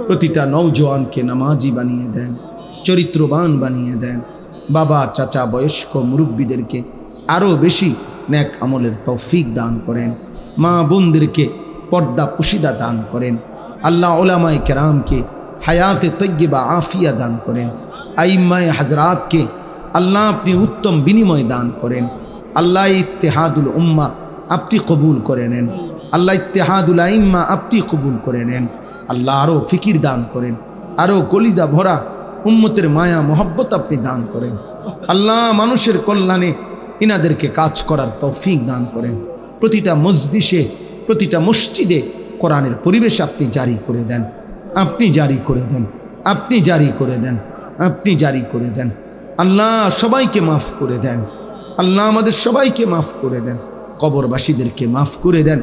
প্রতিটা নওজোয়ানকে নামাজি বানিয়ে দেন, চরিত্রবান বানিয়ে দেন। বাবা চাচা বয়স্ক মুরব্বীদেরকে আরও বেশি নেক আমলের তৌফিক দান করেন। মা বোনদেরকে পর্দা পুশিদা দান করেন। আল্লাহ উলামায়ে কেরামকে হায়াতে তয়্যিবা আফিয়া দান করেন। আইম্মায়ে হাজরাতকে আল্লাহ আপনি উত্তম বিনিময় দান করেন। আল্লাহ ইত্তেহাদুল উম্মাহ আপনি কবুল করে নেন, আল্লাহ ইত্তেহাদুল আইম্মা আপনি কবুল করে নেন। আল্লাহ আরও ফিকির দান করেন, আরও কলিজা ভরা উম্মতের মায়া মোহব্বত আপনি দান করেন। আল্লাহ মানুষের কল্যাণে ইনাদেরকে কাজ করার তৌফিক দান করেন। প্রতিটা মসজিদে, প্রতিটা মসজিদে কোরআনের পরিবেশ আপনি জারি করে দেন, আপনি জারি করে দেন, আপনি জারি করে দেন, আপনি জারি করে দেন। আল্লাহ সবাইকে মাফ করে দেন, আল্লাহ আমাদের সবাইকে মাফ করে দেন। কবরবাসীদেরকে মাফ করে দেন,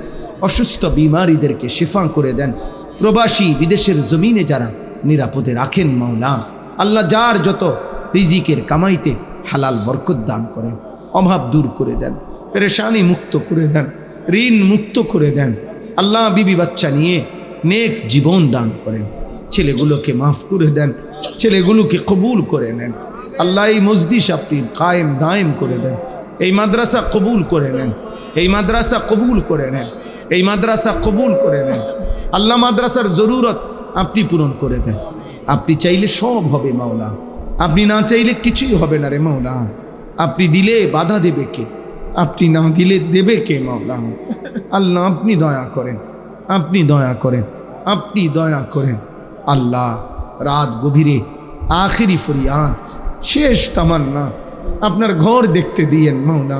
অসুস্থ বিমারীদেরকে শিফা করে দেন। প্রবাসী বিদেশের জমিনে যারা নিরাপদে রাখেন মাওলা, আল্লাহ যার যত রিজিকের কামাইতে হালাল বরকত দান করেন, অভাব দূর করে দেন, পেরেশানি মুক্ত করে দেন, ঋণ মুক্ত করে দেন। আল্লাহ বিবি বাচ্চা নিয়ে নেক জীবন দান করেন। ছেলেগুলোকে মাফ করে দেন, ছেলেগুলোকে কবুল করে নেন। আল্লাহ এই মসজিদ আপনি কায়েম দায়েম করে দেন। এই মাদ্রাসা কবুল করে নেন, এই মাদ্রাসা কবুল করে নেন, এই মাদ্রাসা কবুল করে নেন। আল্লাহ মাদ্রাসার জরুরত আপনি পূরণ করে দেন। আপনি চাইলে সব হবে মাওলা, আপনি না চাইলে কিছুই হবে না রে মাওলা। আপনি দিলে বাধা দেবে কে, আপনি না দিলে দেবে কে মাওলা। আল্লাহ আপনি দয়া করেন, আপনি দয়া করেন, আপনি দয়া করেন। আল্লাহ রাত গভীরে আখিরি ফরিয়াদ, শেষ তামান্না, আপনার ঘর দেখতে দিয়েন মাওলা,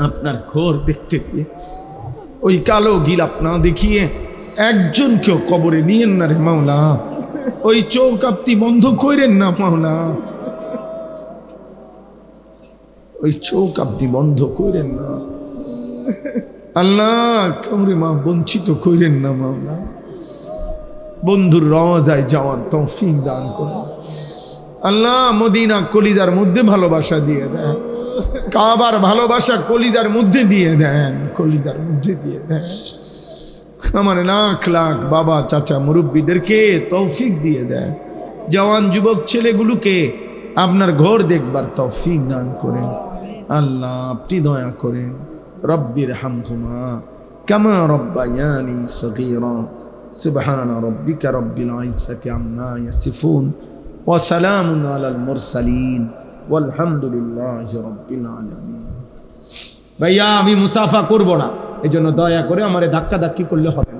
আপনার ঘর দেখতে দিয়ে ওই কালো গিলাফ না দেখিয়ে একজনকেও কবরে নিয়েন না রে মাওলা। ওই চোখ আপনি বন্ধ করেন না মাওলা, ওই চোখ আপনি বন্ধ করেন না আল্লাহ। কাউরে মা বঞ্চিত করেন না মাওলা। বন্ধুর রওজায় যাওয়ার তৌফিক দান করুন আল্লাহ। মদিনা কলিজার মধ্যে ভালোবাসা দিয়ে দেন, কাবার ভালোবাসা কলিজার মধ্যে দিয়ে দেন, কলিজার মধ্যে দিয়ে দেন। আমার লাখ লাখ বাবা চাচা মুরব্বীদেরকে তৌফিক দিয়ে দেন। জওয়ান যুবক ছেলেগুলোকে আপনার ঘর দেখবার তৌফিক দান করেন আল্লাহ। আপনি দয়া করেন। রব্বির হামহুমা কামা রব্বায়ানি সগীরা। সুবহান রাব্বিকা রব্বিল ইজ্জাতি আম্মা ইয়াসিফুন ওয়া সালামুন আলাল মুরসালিন ওয়ালহামদুলিল্লাহি রাব্বিল আলামিন। ভাইয়া আমি মুসাফা করব না, এই জন্য দয়া করে আমারে ধাক্কা ধাক্কি করলে হবে।